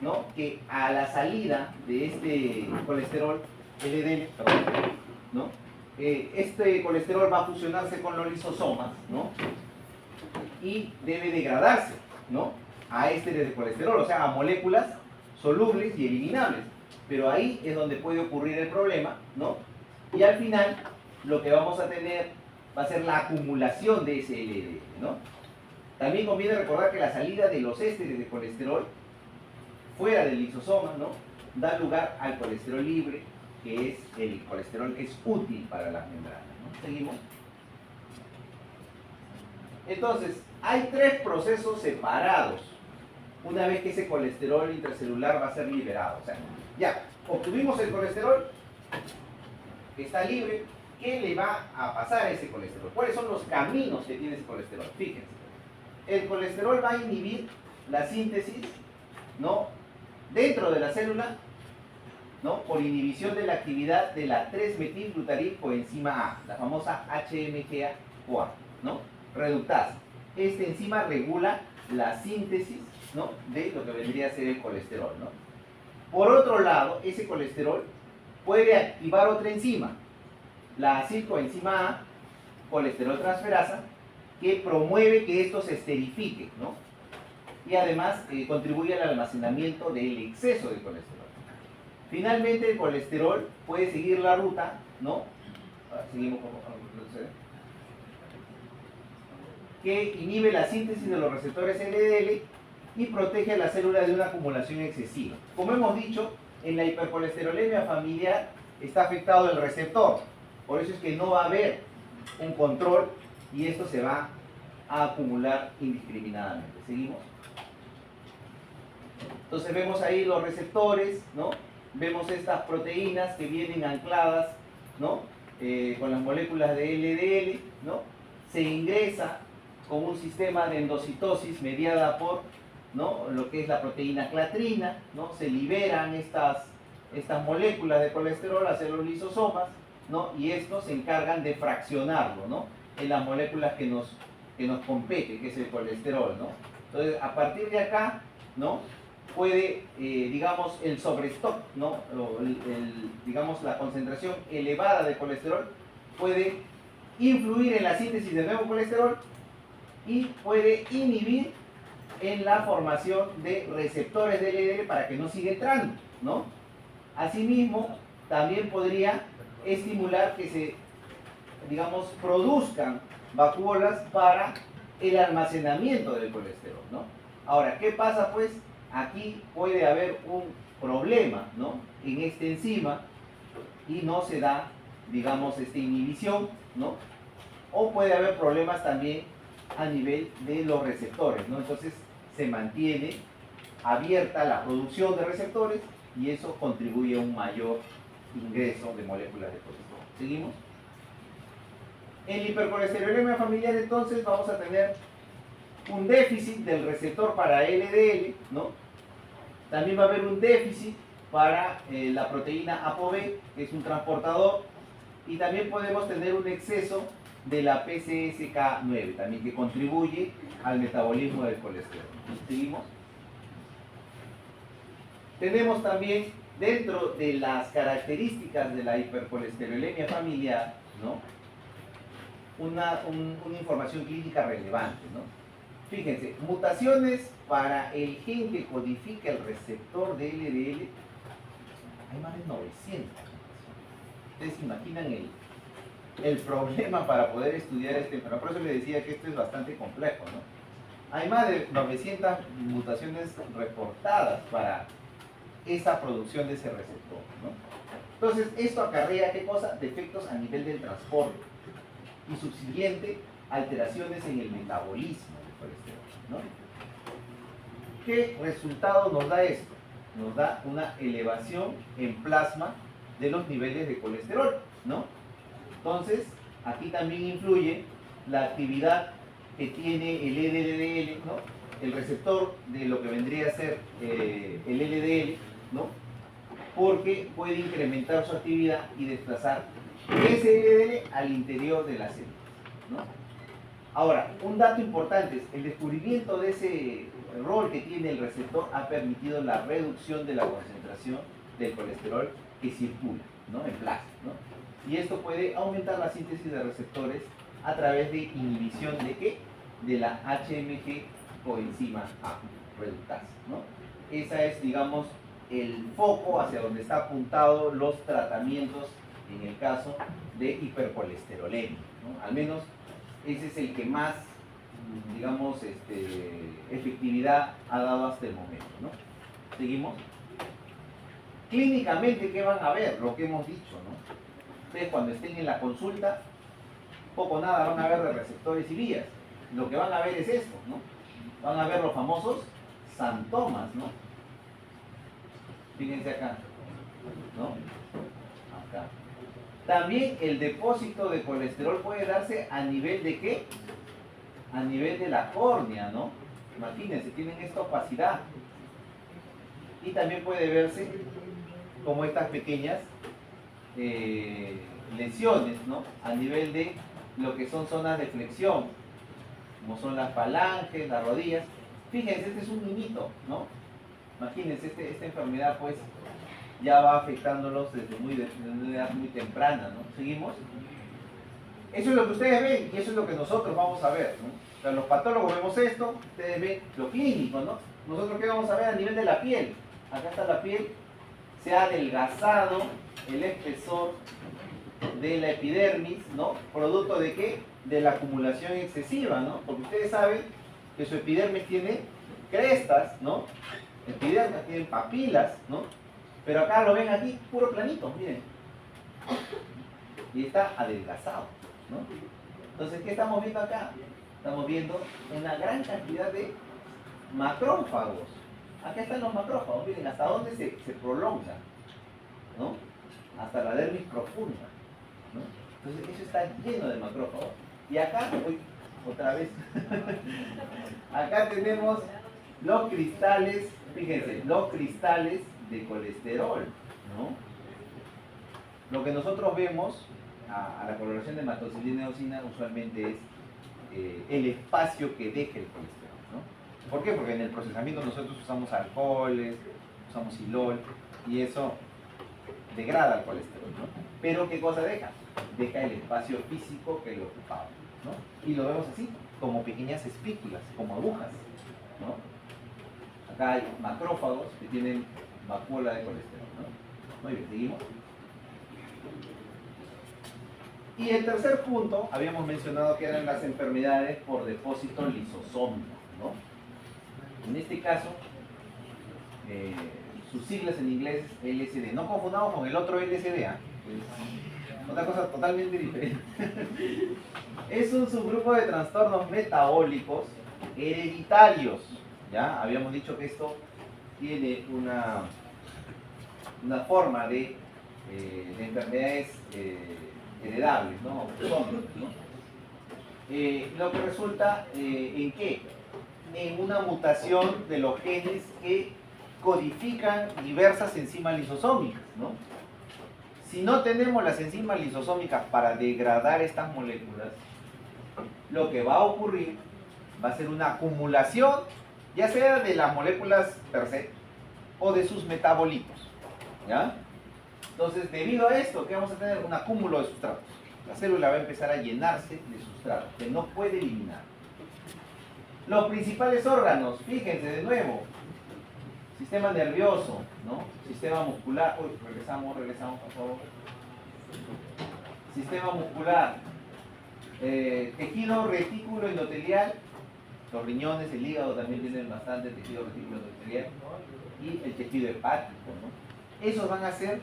[SPEAKER 1] ¿no? Que a la salida de este colesterol LDL, ¿no? Este colesterol va a fusionarse con los lisosomas, ¿no? y debe degradarse, ¿no?, a ésteres de colesterol, o sea, a moléculas solubles y eliminables. Pero ahí es donde puede ocurrir el problema, ¿no? Y al final lo que vamos a tener va a ser la acumulación de ese LDL, ¿no? También conviene recordar que la salida de los ésteres de colesterol fuera del lisosoma, ¿no?, da lugar al colesterol libre, que es el colesterol que es útil para las membranas, ¿no? Seguimos. Entonces, hay tres procesos separados una vez que ese colesterol intracelular va a ser liberado. O sea, ya, obtuvimos el colesterol, que está libre. ¿Qué le va a pasar a ese colesterol? ¿Cuáles son los caminos que tiene ese colesterol? Fíjense, el colesterol va a inhibir la síntesis, ¿no?, dentro de la célula, ¿no?, por inhibición de la actividad de la 3-metilglutarid coenzima A, la famosa HMGA-CoA, ¿no?, reductasa. Esta enzima regula la síntesis, ¿no?, de lo que vendría a ser el colesterol, ¿no? Por otro lado, ese colesterol puede activar otra enzima, la acilcoenzima A, colesterol transferasa, que promueve que esto se esterifique, ¿no?, y además contribuye al almacenamiento del exceso de colesterol. Finalmente, el colesterol puede seguir la ruta, ¿no?, seguimos con que inhibe la síntesis de los receptores LDL y protege a la célula de una acumulación excesiva. Como hemos dicho, en la hipercolesterolemia familiar está afectado el receptor, por eso es que no va a haber un control y esto se va a acumular indiscriminadamente. ¿Seguimos? Entonces vemos ahí los receptores, ¿no?, vemos estas proteínas que vienen ancladas, ¿no?, con las moléculas de LDL, ¿no?, se ingresa con un sistema de endocitosis mediada por, ¿no?, lo que es la proteína clatrina, ¿no?, se liberan estas moléculas de colesterol hacia los lisosomas, ¿no?, y estos se encargan de fraccionarlo, ¿no?, en las moléculas que nos compete, que es el colesterol, ¿no? Entonces, a partir de acá, ¿no?, puede, digamos, el sobrestock, ¿no?, digamos, la concentración elevada de colesterol puede influir en la síntesis de nuevo colesterol y puede inhibir en la formación de receptores de LDL para que no siga entrando, ¿no? Asimismo, también podría estimular que se, digamos, produzcan vacuolas para el almacenamiento del colesterol, ¿no? Ahora, ¿qué pasa pues? Aquí puede haber un problema, ¿no?, en esta enzima y no se da, digamos, esta inhibición, ¿no? O puede haber problemas también a nivel de los receptores, ¿no? Entonces se mantiene abierta la producción de receptores y eso contribuye a un mayor ingreso de moléculas de colesterol. ¿Seguimos? En la hipercolesterolemia familiar entonces vamos a tener un déficit del receptor para LDL, ¿no? También va a haber un déficit para la proteína ApoB, que es un transportador, y también podemos tener un exceso de la PCSK9, también que contribuye al metabolismo del colesterol. ¿Seguimos? Tenemos también dentro de las características de la hipercolesterolemia familiar, ¿no?, una información clínica relevante, ¿no? Fíjense, mutaciones para el gen que codifica el receptor de LDL, hay más de 900. Ustedes se imaginan el problema para poder estudiar este enfermo. Por eso les decía que esto es bastante complejo, ¿no? Hay más de 900 mutaciones reportadas para esa producción de ese receptor, ¿no? Entonces, esto acarrea, ¿qué cosa? Defectos a nivel del transporte y subsiguiente alteraciones en el metabolismo del colesterol, ¿no? ¿Qué resultado nos da esto? Nos da una elevación en plasma de los niveles de colesterol, ¿no? Entonces, aquí también influye la actividad que tiene el LDL, ¿no?, el receptor de lo que vendría a ser el LDL, ¿no?, porque puede incrementar su actividad y desplazar ese LDL al interior de la célula, ¿no? Ahora, un dato importante es el descubrimiento de ese rol que tiene el receptor ha permitido la reducción de la concentración del colesterol que circula, ¿no?, en plasma, ¿no? Y esto puede aumentar la síntesis de receptores a través de inhibición de ¿qué? de la HMG coenzima A reductasa, ¿no? Esa es, digamos, el foco hacia donde está apuntado los tratamientos en el caso de hipercolesterolemia, ¿no? Al menos ese es el que más, digamos, efectividad ha dado hasta el momento, ¿no? ¿Seguimos? Clínicamente, ¿qué van a ver? Lo que hemos dicho, ¿no? Ustedes cuando estén en la consulta, poco o nada van a ver de receptores y vías. Lo que van a ver es esto, ¿no? Van a ver los famosos santomas, ¿no? Fíjense acá, ¿no? Acá. También el depósito de colesterol puede darse a nivel de ¿qué? A nivel de la córnea, ¿no? Imagínense, tienen esta opacidad. Y también puede verse como estas pequeñas lesiones, ¿no? A nivel de lo que son zonas de flexión, como son las falanges, las rodillas. Fíjense, este es un niñito, ¿no? Imagínense, esta enfermedad pues ya va afectándolos desde una edad muy temprana, ¿no? ¿Seguimos? Eso es lo que ustedes ven y eso es lo que nosotros vamos a ver, ¿no? O sea, los patólogos vemos esto, ustedes ven lo clínico, ¿no? Nosotros ¿qué vamos a ver a nivel de la piel? Acá está la piel, se ha adelgazado el espesor de la epidermis, ¿no? ¿Producto de qué? De la acumulación excesiva, ¿no? Porque ustedes saben que su epidermis tiene crestas, ¿no? Epidermis tienen papilas, ¿no? Pero acá lo ven aquí, puro planito, miren. Y está adelgazado, ¿no? Entonces, ¿qué estamos viendo acá? Estamos viendo una gran cantidad de macrófagos. Acá están los macrófagos, miren hasta dónde se prolonga, ¿no? Hasta la dermis profunda, ¿no? Entonces, eso está lleno de macrófagos. Y acá, uy, otra vez, acá tenemos los cristales, fíjense, los cristales de colesterol, ¿no? Lo que nosotros vemos a la coloración de hematoxilina y eosina usualmente es el espacio que deja el colesterol, ¿no? ¿Por qué? Porque en el procesamiento nosotros usamos alcoholes, usamos silol y eso degrada el colesterol, ¿no? Pero ¿qué cosa deja? Deja el espacio físico que lo ocupaba, ¿no? Y lo vemos así, como pequeñas espículas, como agujas, ¿no? Acá hay macrófagos que tienen vacuola de colesterol, ¿no? Muy bien, seguimos. Y el tercer punto, habíamos mencionado que eran las enfermedades por depósito lisosómico, ¿no? En este caso, sus siglas en inglés es LSD. No confundamos con el otro LSD, ¿eh? Es otra cosa totalmente diferente. Es un subgrupo de trastornos metabólicos hereditarios. ¿Ya? Habíamos dicho que esto tiene una forma de enfermedades heredables, ¿no? Autosómicas, ¿no? Lo que resulta en qué? En una mutación de los genes que codifican diversas enzimas lisosómicas, ¿no? Si no tenemos las enzimas lisosómicas para degradar estas moléculas, lo que va a ocurrir va a ser una acumulación, ya sea de las moléculas per se o de sus metabolitos, ¿ya? Entonces, debido a esto, ¿qué vamos a tener? Un acúmulo de sustratos. La célula va a empezar a llenarse de sustratos que no puede eliminar. Los principales órganos, fíjense de nuevo, sistema nervioso, ¿no? Sistema muscular, uy, regresamos por favor. Sistema muscular, tejido retículo endotelial, los riñones, el hígado también tienen bastante tejido retículo endotelial, y el tejido hepático, ¿no? Esos van a ser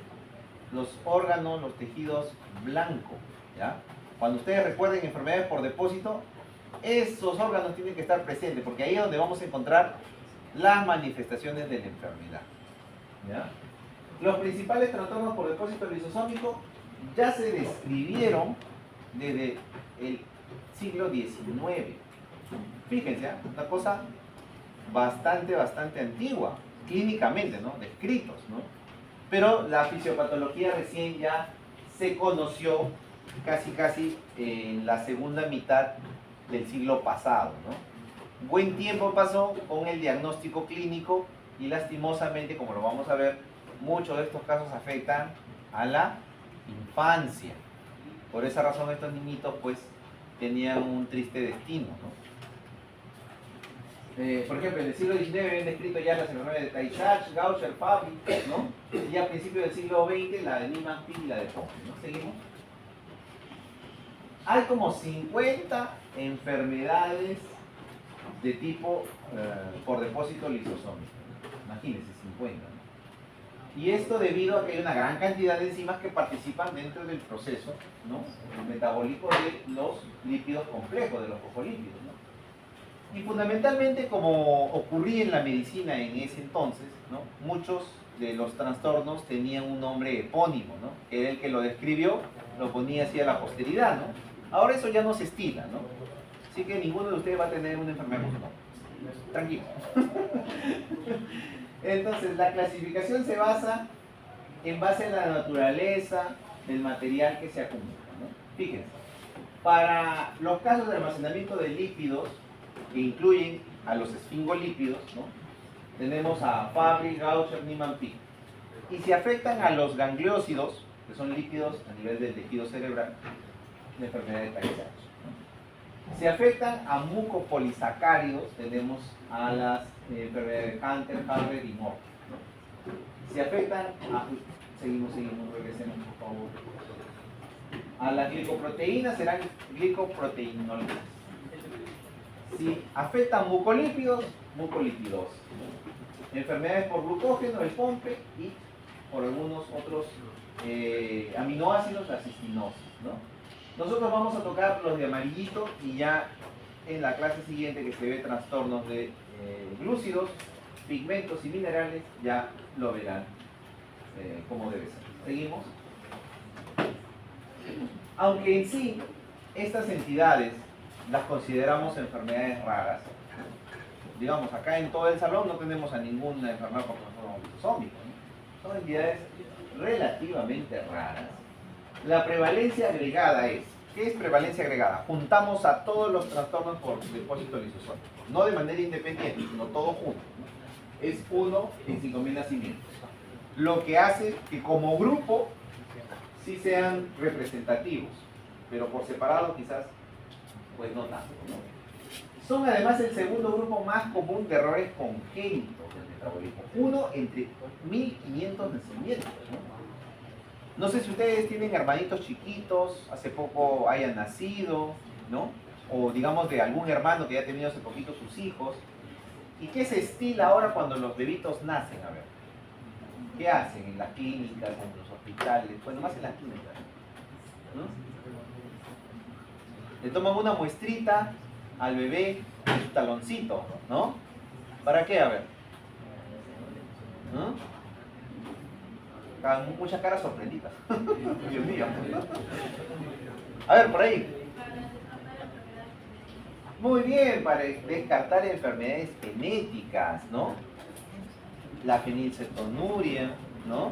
[SPEAKER 1] los órganos, los tejidos blancos, ¿ya? Cuando ustedes recuerden enfermedades por depósito, esos órganos tienen que estar presentes, porque ahí es donde vamos a encontrar las manifestaciones de la enfermedad, ¿ya? Los principales trastornos por depósito lisosómico ya se describieron desde el siglo XIX. Fíjense, ¿eh? Una cosa bastante antigua, clínicamente, ¿no? Descritos, ¿no? Pero la fisiopatología recién ya se conoció casi en la segunda mitad del siglo pasado, ¿no? Buen tiempo pasó con el diagnóstico clínico y lastimosamente, como lo vamos a ver, muchos de estos casos afectan a la infancia. Por esa razón estos niñitos pues tenían un triste destino, ¿no? Por ejemplo, en el siglo XIX habían descrito ya las enfermedades de Tay-Sachs, Gaucher, Fabry, ¿no? Y a principios del siglo XX la de Niemann-Pick y la de Pompe, ¿no? ¿Seguimos? Hay como 50 enfermedades de tipo por depósito lisosómico. Imagínense, 50. ¿No? Y esto debido a que hay una gran cantidad de enzimas que participan dentro del proceso, ¿no?, metabólico de los lípidos complejos, de los fosfolípidos, ¿no? Y fundamentalmente, como ocurría en la medicina en ese entonces, ¿no?, muchos de los trastornos tenían un nombre epónimo, ¿no?, que era el que lo describió, lo ponía así a la posteridad, ¿no? Ahora eso ya no se estila, ¿no? Así que ninguno de ustedes va a tener una enfermedad con su nombre. Tranquilo. Entonces, la clasificación se basa en base a la naturaleza del material que se acumula, ¿no? Fíjense, para los casos de almacenamiento de lípidos, que incluyen a los esfingolípidos, ¿no?, tenemos a Fabry, Gaucher, Niemann-Pick. Y si afectan a los gangliósidos, que son lípidos a nivel del tejido cerebral, la enfermedad de Tay-Sachs, ¿no? Si afectan a mucopolisacáridos, tenemos a las enfermedades de Hunter, Harvey y Moore, ¿no? Si afectan a... Seguimos, regresemos por favor. A las glicoproteínas serán glicoproteinólitas. Si afectan mucolípidos, mucolipidosis. Enfermedades por glucógeno, el POMPE, y por algunos otros aminoácidos, la cistinosis, ¿no? Nosotros vamos a tocar los de amarillito y ya en la clase siguiente, que se ve trastornos de glúcidos, pigmentos y minerales, ya lo verán como debe ser. ¿Seguimos? Aunque en sí estas entidades las consideramos enfermedades raras, digamos, acá en todo el salón no tenemos a ninguna enfermedad por trastorno lisosómico, ¿no? Son entidades relativamente raras. La prevalencia agregada es, ¿qué es prevalencia agregada? Juntamos a todos los trastornos por depósito lisosómico, no de manera independiente, sino todo junto, ¿no? Es 1 en 5.000 nacimientos, lo que hace que como grupo sí sean representativos, pero por separado quizás pues no tanto, ¿no? Son además el segundo grupo más común de errores congénitos del metabolismo, 1 entre 1.500 nacimientos, ¿no? No sé si ustedes tienen hermanitos chiquitos, hace poco hayan nacido, ¿no? O digamos de algún hermano que ya ha tenido hace poquito sus hijos. ¿Y qué se estila ahora cuando los bebitos nacen? A ver, ¿qué hacen en las clínicas, en los hospitales? Bueno, más en las clínicas, ¿no? Le toman una muestrita al bebé en su taloncito, ¿no? ¿Para qué? A ver, ¿no? Muchas caras sorprendidas. Dios mío. A ver, por ahí. Muy bien, para descartar enfermedades genéticas, ¿no? La fenilcetonuria, ¿no?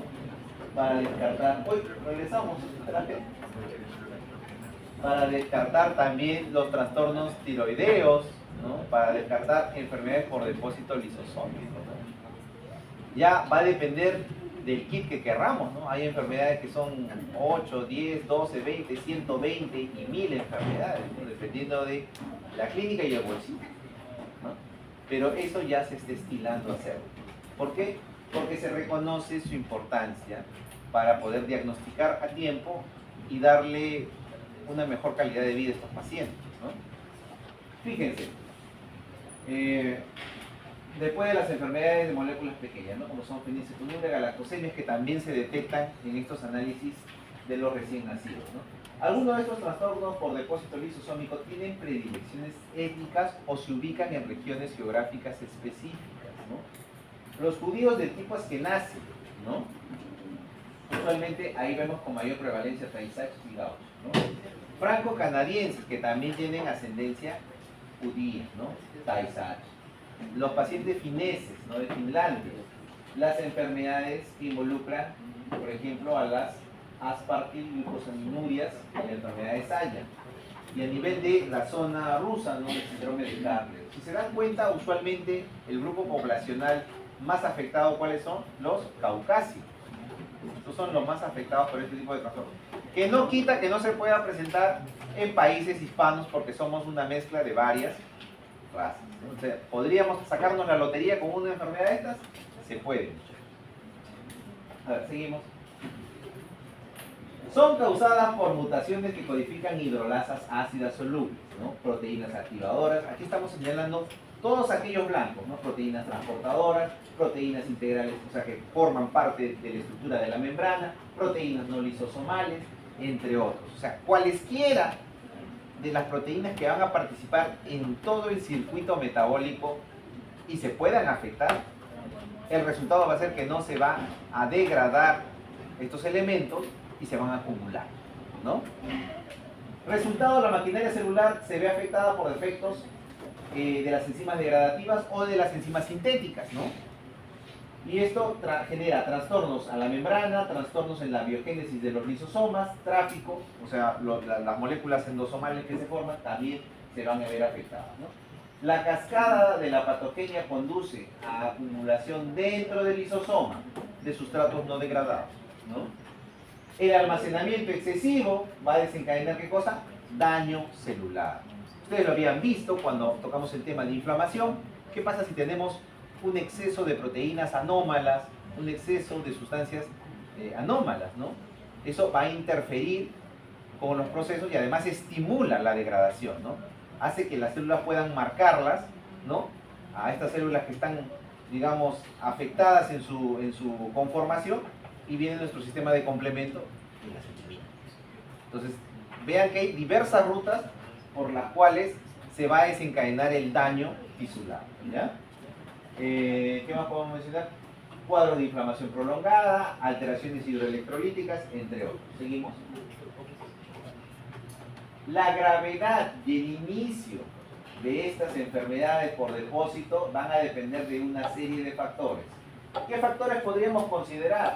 [SPEAKER 1] Para descartar... Uy, regresamos. Para descartar también los trastornos tiroideos, ¿no? Para descartar enfermedades por depósito lisosómico, ¿no? Ya va a depender del kit que querramos, ¿no? Hay enfermedades que son 8, 10, 12, 20, 120 y 1000 enfermedades, ¿no?, dependiendo de la clínica y el bolsillo, ¿no? Pero eso ya se está estilando a hacerlo. ¿Por qué? Porque se reconoce su importancia para poder diagnosticar a tiempo y darle una mejor calidad de vida a estos pacientes, ¿no? Fíjense, después de las enfermedades de moléculas pequeñas, ¿no?, como son fenilcetonuria, galactosemias, que también se detectan en estos análisis de los recién nacidos, ¿no? Algunos de estos trastornos por depósito lisosómico tienen predilecciones étnicas o se ubican en regiones geográficas específicas, ¿no? Los judíos del tipo Askenazi, ¿no?, usualmente ahí vemos con mayor prevalencia Tay-Sachs y Gaucher, ¿no? Franco-canadienses, que también tienen ascendencia judía, ¿no? Tay-Sachs. Los pacientes fineses, ¿no?, de Finlandia. Las enfermedades que involucran, por ejemplo, a las aspartil-glucosaminurias y la enfermedad de Saya. Y a nivel de la zona rusa, ¿no?, el síndrome de Kärtner. Si se dan cuenta, usualmente el grupo poblacional más afectado, ¿cuáles son? Los caucásicos. Estos son los más afectados por este tipo de trastornos. Que no quita que no se pueda presentar en países hispanos, porque somos una mezcla de varias razas, ¿no? O sea, ¿podríamos sacarnos la lotería con una enfermedad de estas? Se puede. A ver, seguimos. Son causadas por mutaciones que codifican hidrolasas ácidas solubles, ¿no? Proteínas activadoras. Aquí estamos señalando todos aquellos blancos, ¿no? Proteínas transportadoras, proteínas integrales, o sea, que forman parte de la estructura de la membrana, proteínas no lisosomales, entre otros. O sea, cualesquiera de las proteínas que van a participar en todo el circuito metabólico y se puedan afectar, el resultado va a ser que no se van a degradar estos elementos y se van a acumular, ¿no? Resultado, la maquinaria celular se ve afectada por defectos de las enzimas degradativas o de las enzimas sintéticas, ¿no? Y esto genera trastornos a la membrana, trastornos en la biogénesis de los lisosomas, tráfico, o sea, las moléculas endosomales que se forman también se van a ver afectadas, ¿no? La cascada de la patogenia conduce a acumulación dentro del lisosoma de sustratos no degradados, ¿no? El almacenamiento excesivo va a desencadenar, ¿qué cosa? Daño celular. Ustedes lo habían visto cuando tocamos el tema de inflamación. ¿Qué pasa si tenemos un exceso de proteínas anómalas, un exceso de sustancias anómalas, ¿no? Eso va a interferir con los procesos y además estimula la degradación, ¿no? Hace que las células puedan marcarlas, ¿no? A estas células que están, digamos, afectadas en su conformación, y viene nuestro sistema de complemento y las elimina. Entonces, vean que hay diversas rutas por las cuales se va a desencadenar el daño tisular, ¿ya? ¿Qué más podemos mencionar? Cuadros de inflamación prolongada, alteraciones hidroelectrolíticas, entre otros. Seguimos. La gravedad y el inicio de estas enfermedades por depósito van a depender de una serie de factores. ¿Qué factores podríamos considerar?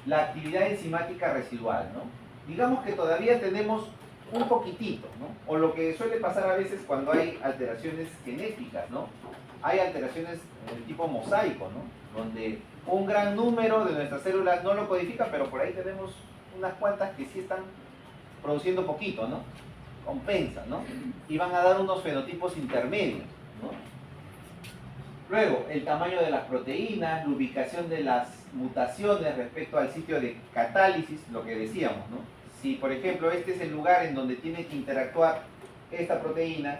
[SPEAKER 1] La actividad enzimática residual, ¿no? Digamos que todavía tenemos un poquitito, ¿no? O lo que suele pasar a veces cuando hay alteraciones genéticas, ¿no? Hay alteraciones del tipo mosaico, ¿no? Donde un gran número de nuestras células no lo codifican, pero por ahí tenemos unas cuantas que sí están produciendo poquito, ¿no? Compensa, ¿no? Y van a dar unos fenotipos intermedios, ¿no? Luego, el tamaño de las proteínas, la ubicación de las mutaciones respecto al sitio de catálisis, lo que decíamos, ¿no? Si, por ejemplo, este es el lugar en donde tiene que interactuar esta proteína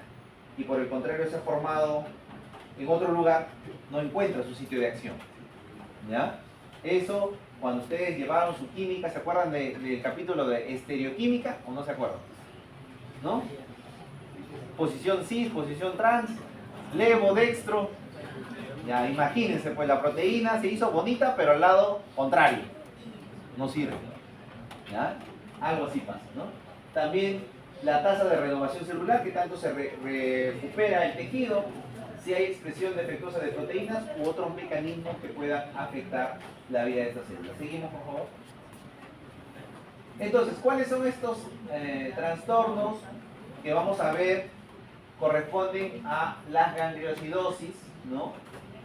[SPEAKER 1] y por el contrario se ha formado en otro lugar, no encuentra su sitio de acción, ¿ya? Eso, cuando ustedes llevaron su química, ¿se acuerdan del capítulo de estereoquímica o no se acuerdan? ¿No? Posición cis, posición trans, levo, dextro. Ya, imagínense, pues la proteína se hizo bonita, pero al lado contrario. No sirve. ¿Ya? Algo así pasa, ¿no? También la tasa de renovación celular, que tanto se recupera el tejido, si hay expresión defectuosa de proteínas u otros mecanismos que puedan afectar la vida de estas células. Seguimos, por favor. Entonces, ¿cuáles son estos trastornos que vamos a ver corresponden a las gangliosidosis, ¿no?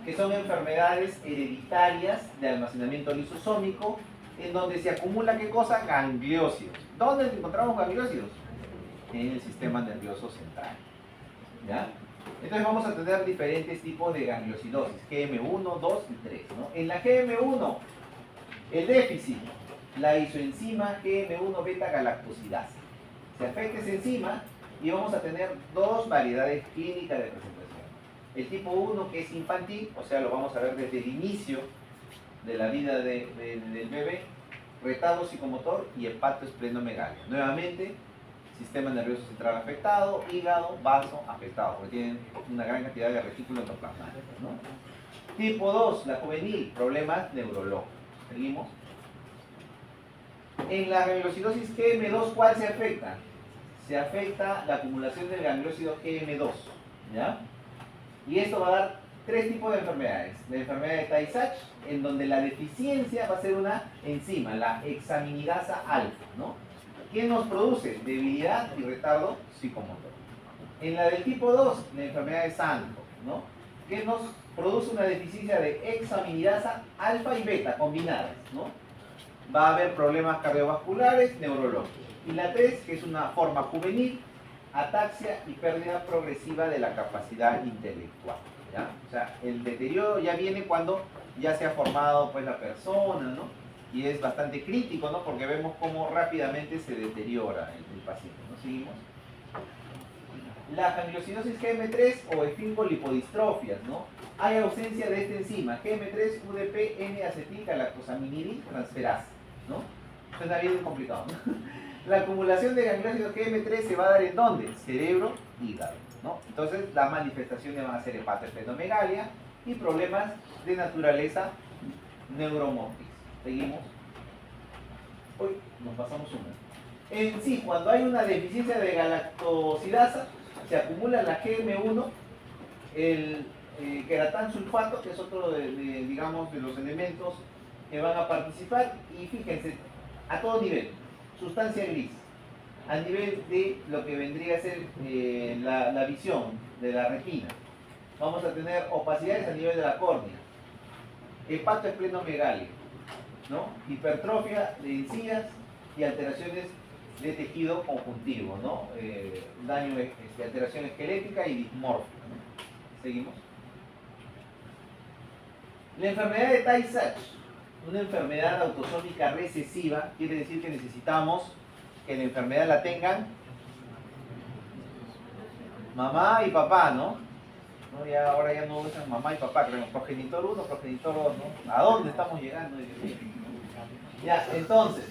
[SPEAKER 1] Que son enfermedades hereditarias de almacenamiento lisosómico, en donde se acumula, ¿qué cosa? Gangliósidos. ¿Dónde encontramos gangliósidos? En el sistema nervioso central, ¿ya? Entonces vamos a tener diferentes tipos de gangliosidosis, GM1, 2 y 3, ¿no? En la GM1, el déficit, la isoenzima GM1 beta-galactosidasa. Se afecta esa enzima y vamos a tener dos variedades clínicas de presentación. El tipo 1, que es infantil, o sea, lo vamos a ver desde el inicio de la vida del bebé, retardo psicomotor y hepatoesplenomegalia. Nuevamente, sistema nervioso central afectado, hígado, vaso afectado, porque tienen una gran cantidad de retículos endoplasmáticos, ¿no? Tipo 2, la juvenil, problemas neurológicos. Seguimos. En la gangliosidosis GM2, ¿cuál se afecta? Se afecta la acumulación del gangliósido GM2, ¿ya? Y esto va a dar tres tipos de enfermedades. La enfermedad de Tay-Sachs, en donde la deficiencia va a ser una enzima, la hexaminidasa alfa, ¿no? ¿Qué nos produce? Debilidad y retardo psicomotor. En la del tipo 2, la enfermedad de Sandro, ¿no? Que nos produce una deficiencia de hexaminidasa alfa y beta combinadas, ¿no? Va a haber problemas cardiovasculares, neurológicos. Y la 3, que es una forma juvenil, ataxia y pérdida progresiva de la capacidad intelectual, ¿ya? O sea, el deterioro ya viene cuando ya se ha formado pues la persona, ¿no? Y es bastante crítico, ¿no? Porque vemos cómo rápidamente se deteriora el paciente, ¿no? Seguimos. La gangliosidosis GM3 o esfincolipodistrofias, ¿no? Hay ausencia de esta enzima, GM3, UDP, N-acetilgalactosaminidil transferasa, ¿no? Suena bien complicado, ¿no? La acumulación de gangliósidos GM3 se va a dar ¿en dónde? Cerebro, hígado, ¿no? Entonces las manifestaciones van a ser hepatoesplenomegalia y problemas de naturaleza neuromórfica. Seguimos. Uy, nos pasamos una. En sí, cuando hay una deficiencia de galactosidasa, se acumula la GM1, el queratán sulfato, que es otro digamos, de los elementos que van a participar, y fíjense, a todo nivel, sustancia gris, a nivel de lo que vendría a ser la visión de la retina. Vamos a tener opacidades a nivel de la córnea, hepatoesplenomegalia, ¿no? Hipertrofia de encías y alteraciones de tejido conjuntivo, ¿no? Daño, alteración esquelética y dismorfia, ¿no? Seguimos. La enfermedad de Tay-Sachs, una enfermedad autosómica recesiva, quiere decir que necesitamos que la enfermedad la tengan mamá y papá, ¿no? Ya, ahora ya no usan mamá y papá, creemos progenitor 1, progenitor 2, ¿no? ¿A dónde estamos llegando? Ya, entonces,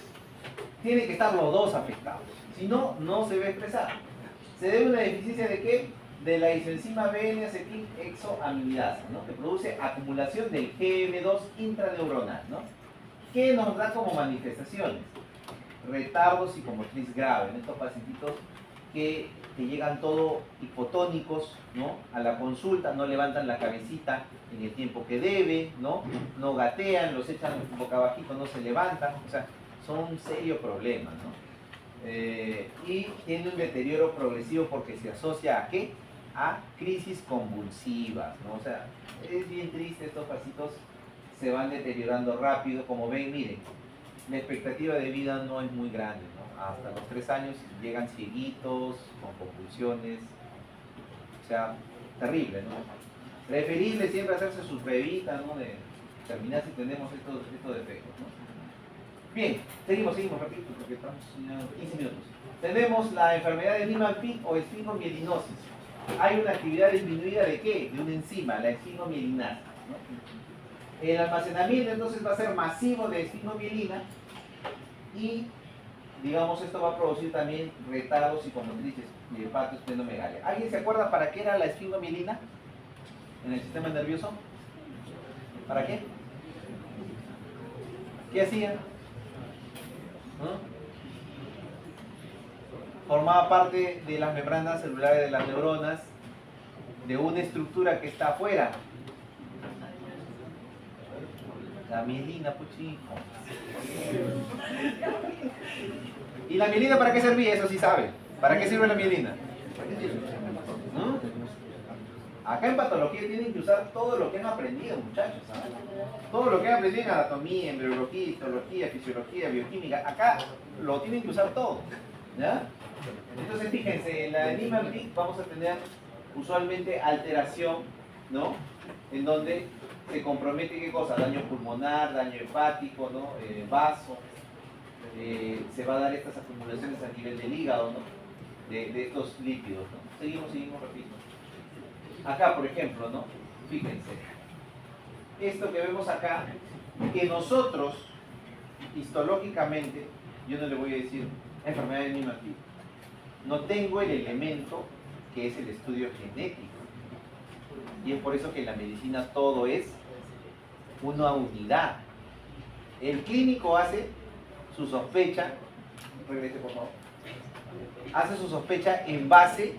[SPEAKER 1] tienen que estar los dos afectados, si no, no se va a expresar. ¿Se debe a una deficiencia de qué? De la isoenzima BN-acetilhexoamilasa, ¿no? Que produce acumulación del GM2 intraneuronal, ¿no? ¿Qué nos da como manifestaciones? Retardo psicomotriz grave en estos pacientitos que llegan todo hipotónicos, ¿no? A la consulta, no levantan la cabecita en el tiempo que debe, ¿no? No gatean, los echan boca abajito, no se levantan, o sea, son un serio problema, ¿no? Y tiene un deterioro progresivo porque se asocia ¿a qué? A crisis convulsivas, ¿no? O sea, es bien triste, estos pacientes se van deteriorando rápido, como ven, miren, la expectativa de vida no es muy grande, ¿no? Hasta los 3 años llegan cieguitos, con convulsiones, o sea, terrible, ¿no? Preferible siempre hacerse sus pruebitas, ¿no? De terminar si tenemos estos defectos, ¿no? Bien, seguimos, repito, porque estamos ya 15 minutos. Tenemos la enfermedad de Niemann-Pick o esfingomielinosis. Hay una actividad disminuida ¿de qué? De una enzima, la esfingomielinasa, ¿no? El almacenamiento entonces va a ser masivo de esfingomielina y, digamos, esto va a producir también retardos psicomotrices y hepatoesplenomegalia. ¿Alguien se acuerda para qué era la esfingomielina en el sistema nervioso? ¿Para qué? ¿Qué hacía? Formaba parte de las membranas celulares de las neuronas, de una estructura que está afuera. La mielina, puchico. ¿Y la mielina para qué servía? Eso sí sabe. ¿Para qué sirve la mielina? Acá en patología tienen que usar todo lo que han aprendido, muchachos, ¿sabes? Todo lo que han aprendido en anatomía, embriología, histología, fisiología, bioquímica, acá lo tienen que usar todo, ¿ya? Entonces fíjense, en la Niemann-Pick vamos a tener usualmente alteración, ¿no? En donde se compromete qué cosa, daño pulmonar, daño hepático, ¿no? Vaso, se va a dar estas acumulaciones a nivel del hígado, ¿no? De estos lípidos, ¿no? Seguimos, repito. Acá, por ejemplo, ¿no? Fíjense, esto que vemos acá, que nosotros, histológicamente, yo no le voy a decir enfermedad de Niemann-Pick, no tengo el elemento que es el estudio genético. Y es por eso que en la medicina todo es una unidad. El clínico hace su sospecha, regrese por favor, hace su sospecha en base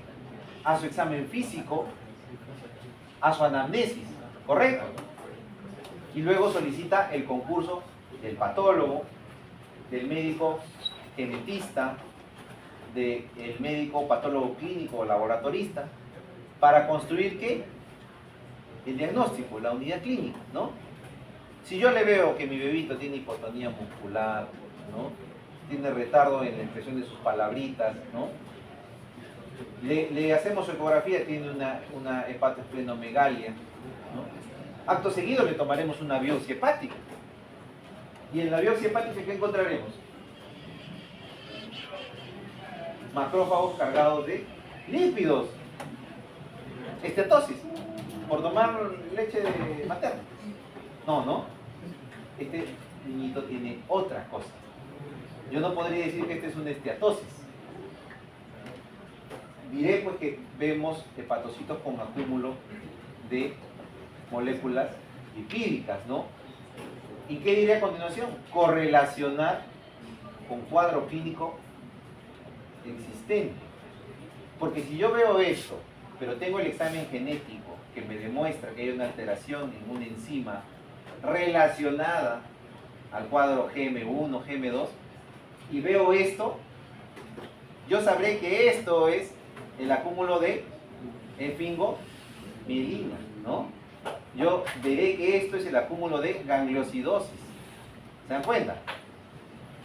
[SPEAKER 1] a su examen físico, a su anamnesis, ¿correcto? Y luego solicita el concurso del patólogo, del médico genetista, del médico patólogo clínico o laboratorista, para construir ¿qué? El diagnóstico, la unidad clínica, ¿no? Si yo le veo que mi bebito tiene hipotonía muscular, ¿no? Tiene retardo en la expresión de sus palabritas, ¿no? Le hacemos su ecografía, tiene una hepatosplenomegalia, ¿no? Acto seguido le tomaremos una biopsia hepática. Y en la biopsia hepática, ¿qué encontraremos? Macrófagos cargados de lípidos. Esteatosis, por tomar leche materna. No. Este niñito tiene otra cosa. Yo no podría decir que este es una esteatosis. Diré pues que vemos hepatocitos con acúmulo de moléculas lipídicas, ¿no? ¿Y qué diré a continuación? Correlacionar con cuadro clínico existente. Porque si yo veo esto, pero tengo el examen genético que me demuestra que hay una alteración en una enzima relacionada al cuadro GM1, GM2, y veo esto, yo sabré que esto es el acúmulo de efingamielina, ¿no? Yo veré que esto es el acúmulo de gangliosidosis. ¿Se dan cuenta?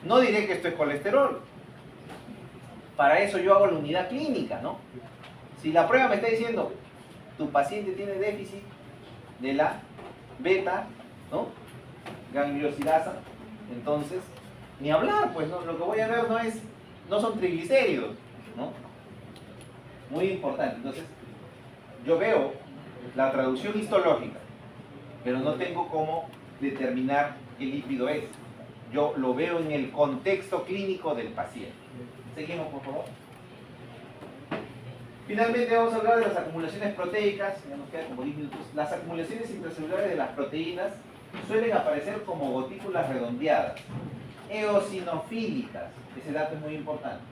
[SPEAKER 1] No diré que esto es colesterol. Para eso yo hago la unidad clínica, ¿no? Si la prueba me está diciendo, tu paciente tiene déficit de la beta, ¿no? Gangliosidasa, entonces, ni hablar, pues, ¿no? Lo que voy a ver no son triglicéridos, ¿no? Muy importante. Entonces, yo veo la traducción histológica, pero no tengo cómo determinar qué lípido es. Yo lo veo en el contexto clínico del paciente. Seguimos, por favor. Finalmente vamos a hablar de las acumulaciones proteicas. Ya nos quedan como 10 minutos. Las acumulaciones intracelulares de las proteínas suelen aparecer como gotículas redondeadas, eosinofílicas. Ese dato es muy importante,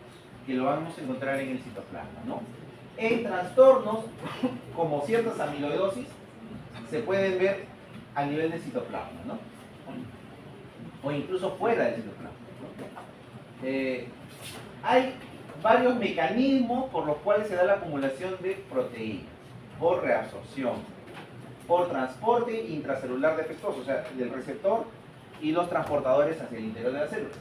[SPEAKER 1] que lo vamos a encontrar en el citoplasma, ¿no? En trastornos como ciertas amiloidosis se pueden ver a nivel del citoplasma, ¿no? O incluso fuera del citoplasma, ¿no? Hay varios mecanismos por los cuales se da la acumulación de proteínas: por reabsorción, por transporte intracelular defectuoso, o sea, del receptor y los transportadores hacia el interior de la célula,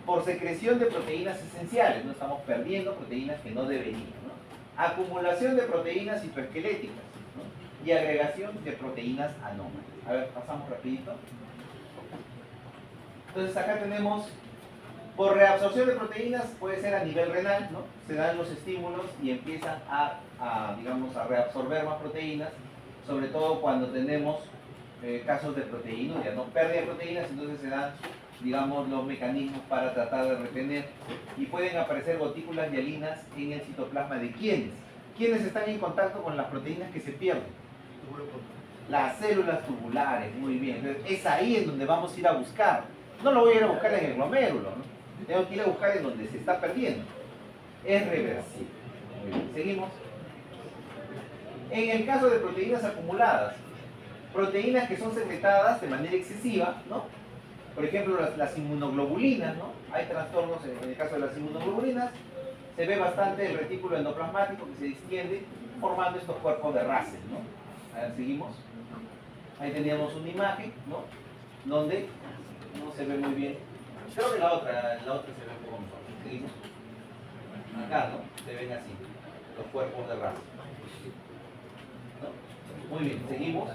[SPEAKER 1] por secreción de proteínas esenciales, no estamos perdiendo proteínas que no deberían, ¿no? Acumulación de proteínas citoesqueléticas, ¿no? Y agregación de proteínas anómalas. A ver, pasamos rapidito. Entonces acá tenemos, por reabsorción de proteínas, puede ser a nivel renal, ¿no? Se dan los estímulos y empiezan digamos, a reabsorber más proteínas, sobre todo cuando tenemos casos de proteinuria, ¿no? Pérdida de proteínas, entonces se dan, digamos, los mecanismos para tratar de retener, y pueden aparecer gotículas hialinas en el citoplasma de ¿quiénes? ¿Quiénes están en contacto con las proteínas que se pierden? Las células tubulares, muy bien. Entonces, es ahí en donde vamos a ir a buscar. No lo voy a ir a buscar en el glomérulo, ¿no? Tengo que ir a buscar en donde se está perdiendo. Es reversible. Muy bien. Seguimos. En el caso de proteínas acumuladas, proteínas que son secretadas de manera excesiva, ¿no? Por ejemplo, las inmunoglobulinas, ¿no? Hay trastornos en el caso de las inmunoglobulinas. Se ve bastante el retículo endoplasmático que se distiende formando estos cuerpos de Russell, ¿no? A ver, seguimos. Ahí teníamos una imagen, ¿no? Donde no se ve muy bien. Creo que la otra se ve un poco mejor. Seguimos. Acá, ¿no? Se ven así, los cuerpos de Russell, ¿no? Muy bien, seguimos.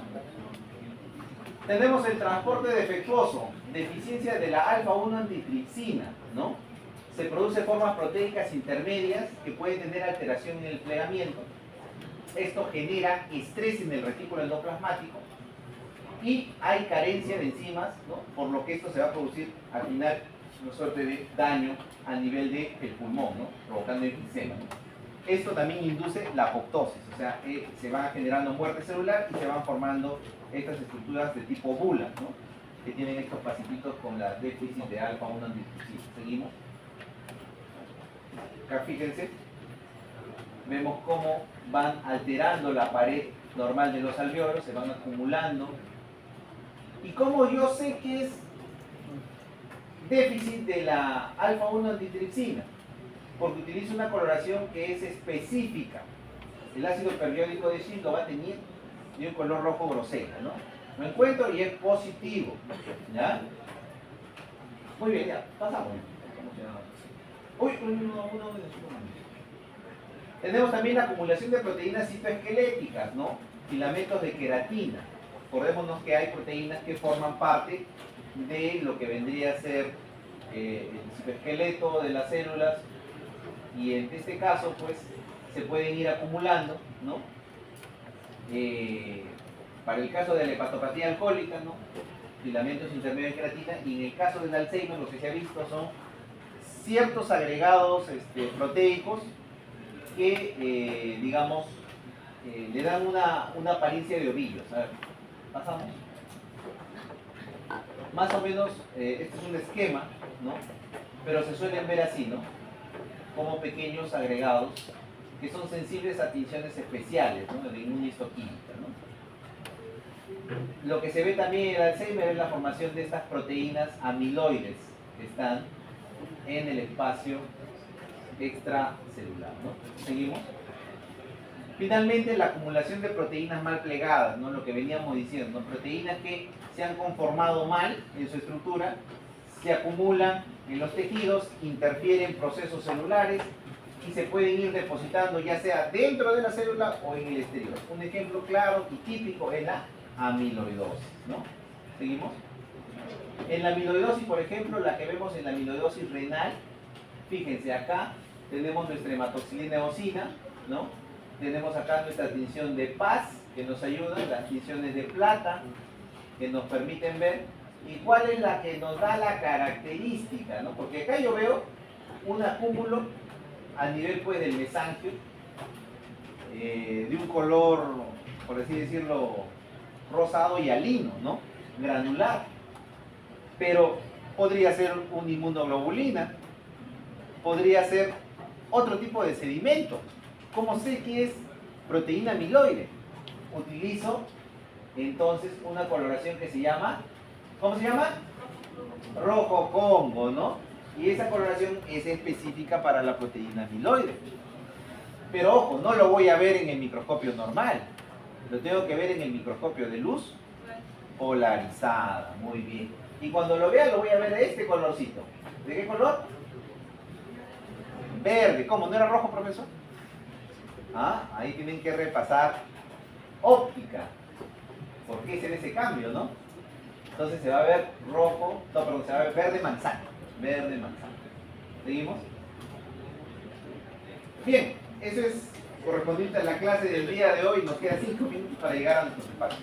[SPEAKER 1] Tenemos el transporte defectuoso, deficiencia de la alfa-1 antitripsina, ¿no? Se producen formas proteicas intermedias que pueden tener alteración en el plegamiento. Esto genera estrés en el retículo endoplasmático y hay carencia de enzimas, ¿no? Por lo que esto se va a producir al final una suerte de daño a nivel del pulmón, ¿no? Provocando enfisema, ¿no? Esto también induce la apoptosis, o sea, se van generando muerte celular y se van formando estas estructuras de tipo bula, ¿no? Que tienen estos pasitos con la déficit de alfa-1 antitripsina. Seguimos. Acá fíjense, vemos cómo van alterando la pared normal de los alveolos, se van acumulando. ¿Y cómo yo sé que es déficit de la alfa-1 antitripsina? Porque utilizo una coloración que es específica. El ácido periódico de Schill lo va a tener de un color rojo grosella, ¿no? Lo encuentro y es positivo, ¿ya? Muy bien, ya, pasamos. Uy, uno de los Tenemos también la acumulación de proteínas citoesqueléticas, ¿no? Filamentos de queratina. Acordémonos que hay proteínas que forman parte de lo que vendría a ser el citoesqueleto de las células, y en este caso pues se pueden ir acumulando, ¿no? Para el caso de la hepatopatía alcohólica, ¿no? Filamentos intermedios de queratina, y en el caso del Alzheimer lo que se ha visto son ciertos agregados proteicos que, digamos, le dan una apariencia de ovillos. A ver, pasamos. Más o menos, este es un esquema, ¿no? Pero se suelen ver así, ¿no? Como pequeños agregados que son sensibles a tinciones especiales, ¿no? De inmunistoquímica, ¿no? Lo que se ve también en el Alzheimer es la formación de estas proteínas amiloides que están en el espacio extracelular, ¿no? Seguimos. Finalmente, la acumulación de proteínas mal plegadas, ¿no? Lo que veníamos diciendo, ¿no? Proteínas que se han conformado mal en su estructura, se acumulan en los tejidos, interfieren procesos celulares y se pueden ir depositando ya sea dentro de la célula o en el exterior. Un ejemplo claro y típico es la amiloidosis, ¿no? ¿Seguimos? En la amiloidosis, por ejemplo, la que vemos en la amiloidosis renal, fíjense, acá tenemos nuestra hematoxilina eosina, ¿no? Tenemos acá nuestra tinción de Paz, que nos ayuda, las tinciones de plata, que nos permiten ver, y cuál es la que nos da la característica, ¿no? Porque acá yo veo un acúmulo a nivel pues del mesangio, de un color, por así decirlo, rosado y alino, ¿no? Granular. Pero podría ser una inmunoglobulina, podría ser otro tipo de sedimento. ¿Cómo sé que es proteína amiloide? Utilizo entonces una coloración que se llama, ¿cómo se llama? Rojo Congo, ¿no? Y esa coloración es específica para la proteína amiloide. Pero ojo, no lo voy a ver en el microscopio normal. Lo tengo que ver en el microscopio de luz polarizada. Muy bien. Y cuando lo vea lo voy a ver de este colorcito. ¿De qué color? Verde. ¿Cómo? ¿No era rojo, profesor? Ah, ahí tienen que repasar óptica. ¿Por qué se ve ese cambio, no? Entonces se va a ver rojo, no, perdón, se va a ver verde manzana. Verde manzana. ¿Seguimos? Bien, eso es correspondiente a la clase del día de hoy. Nos quedan 5 minutos para llegar a nuestro espacio.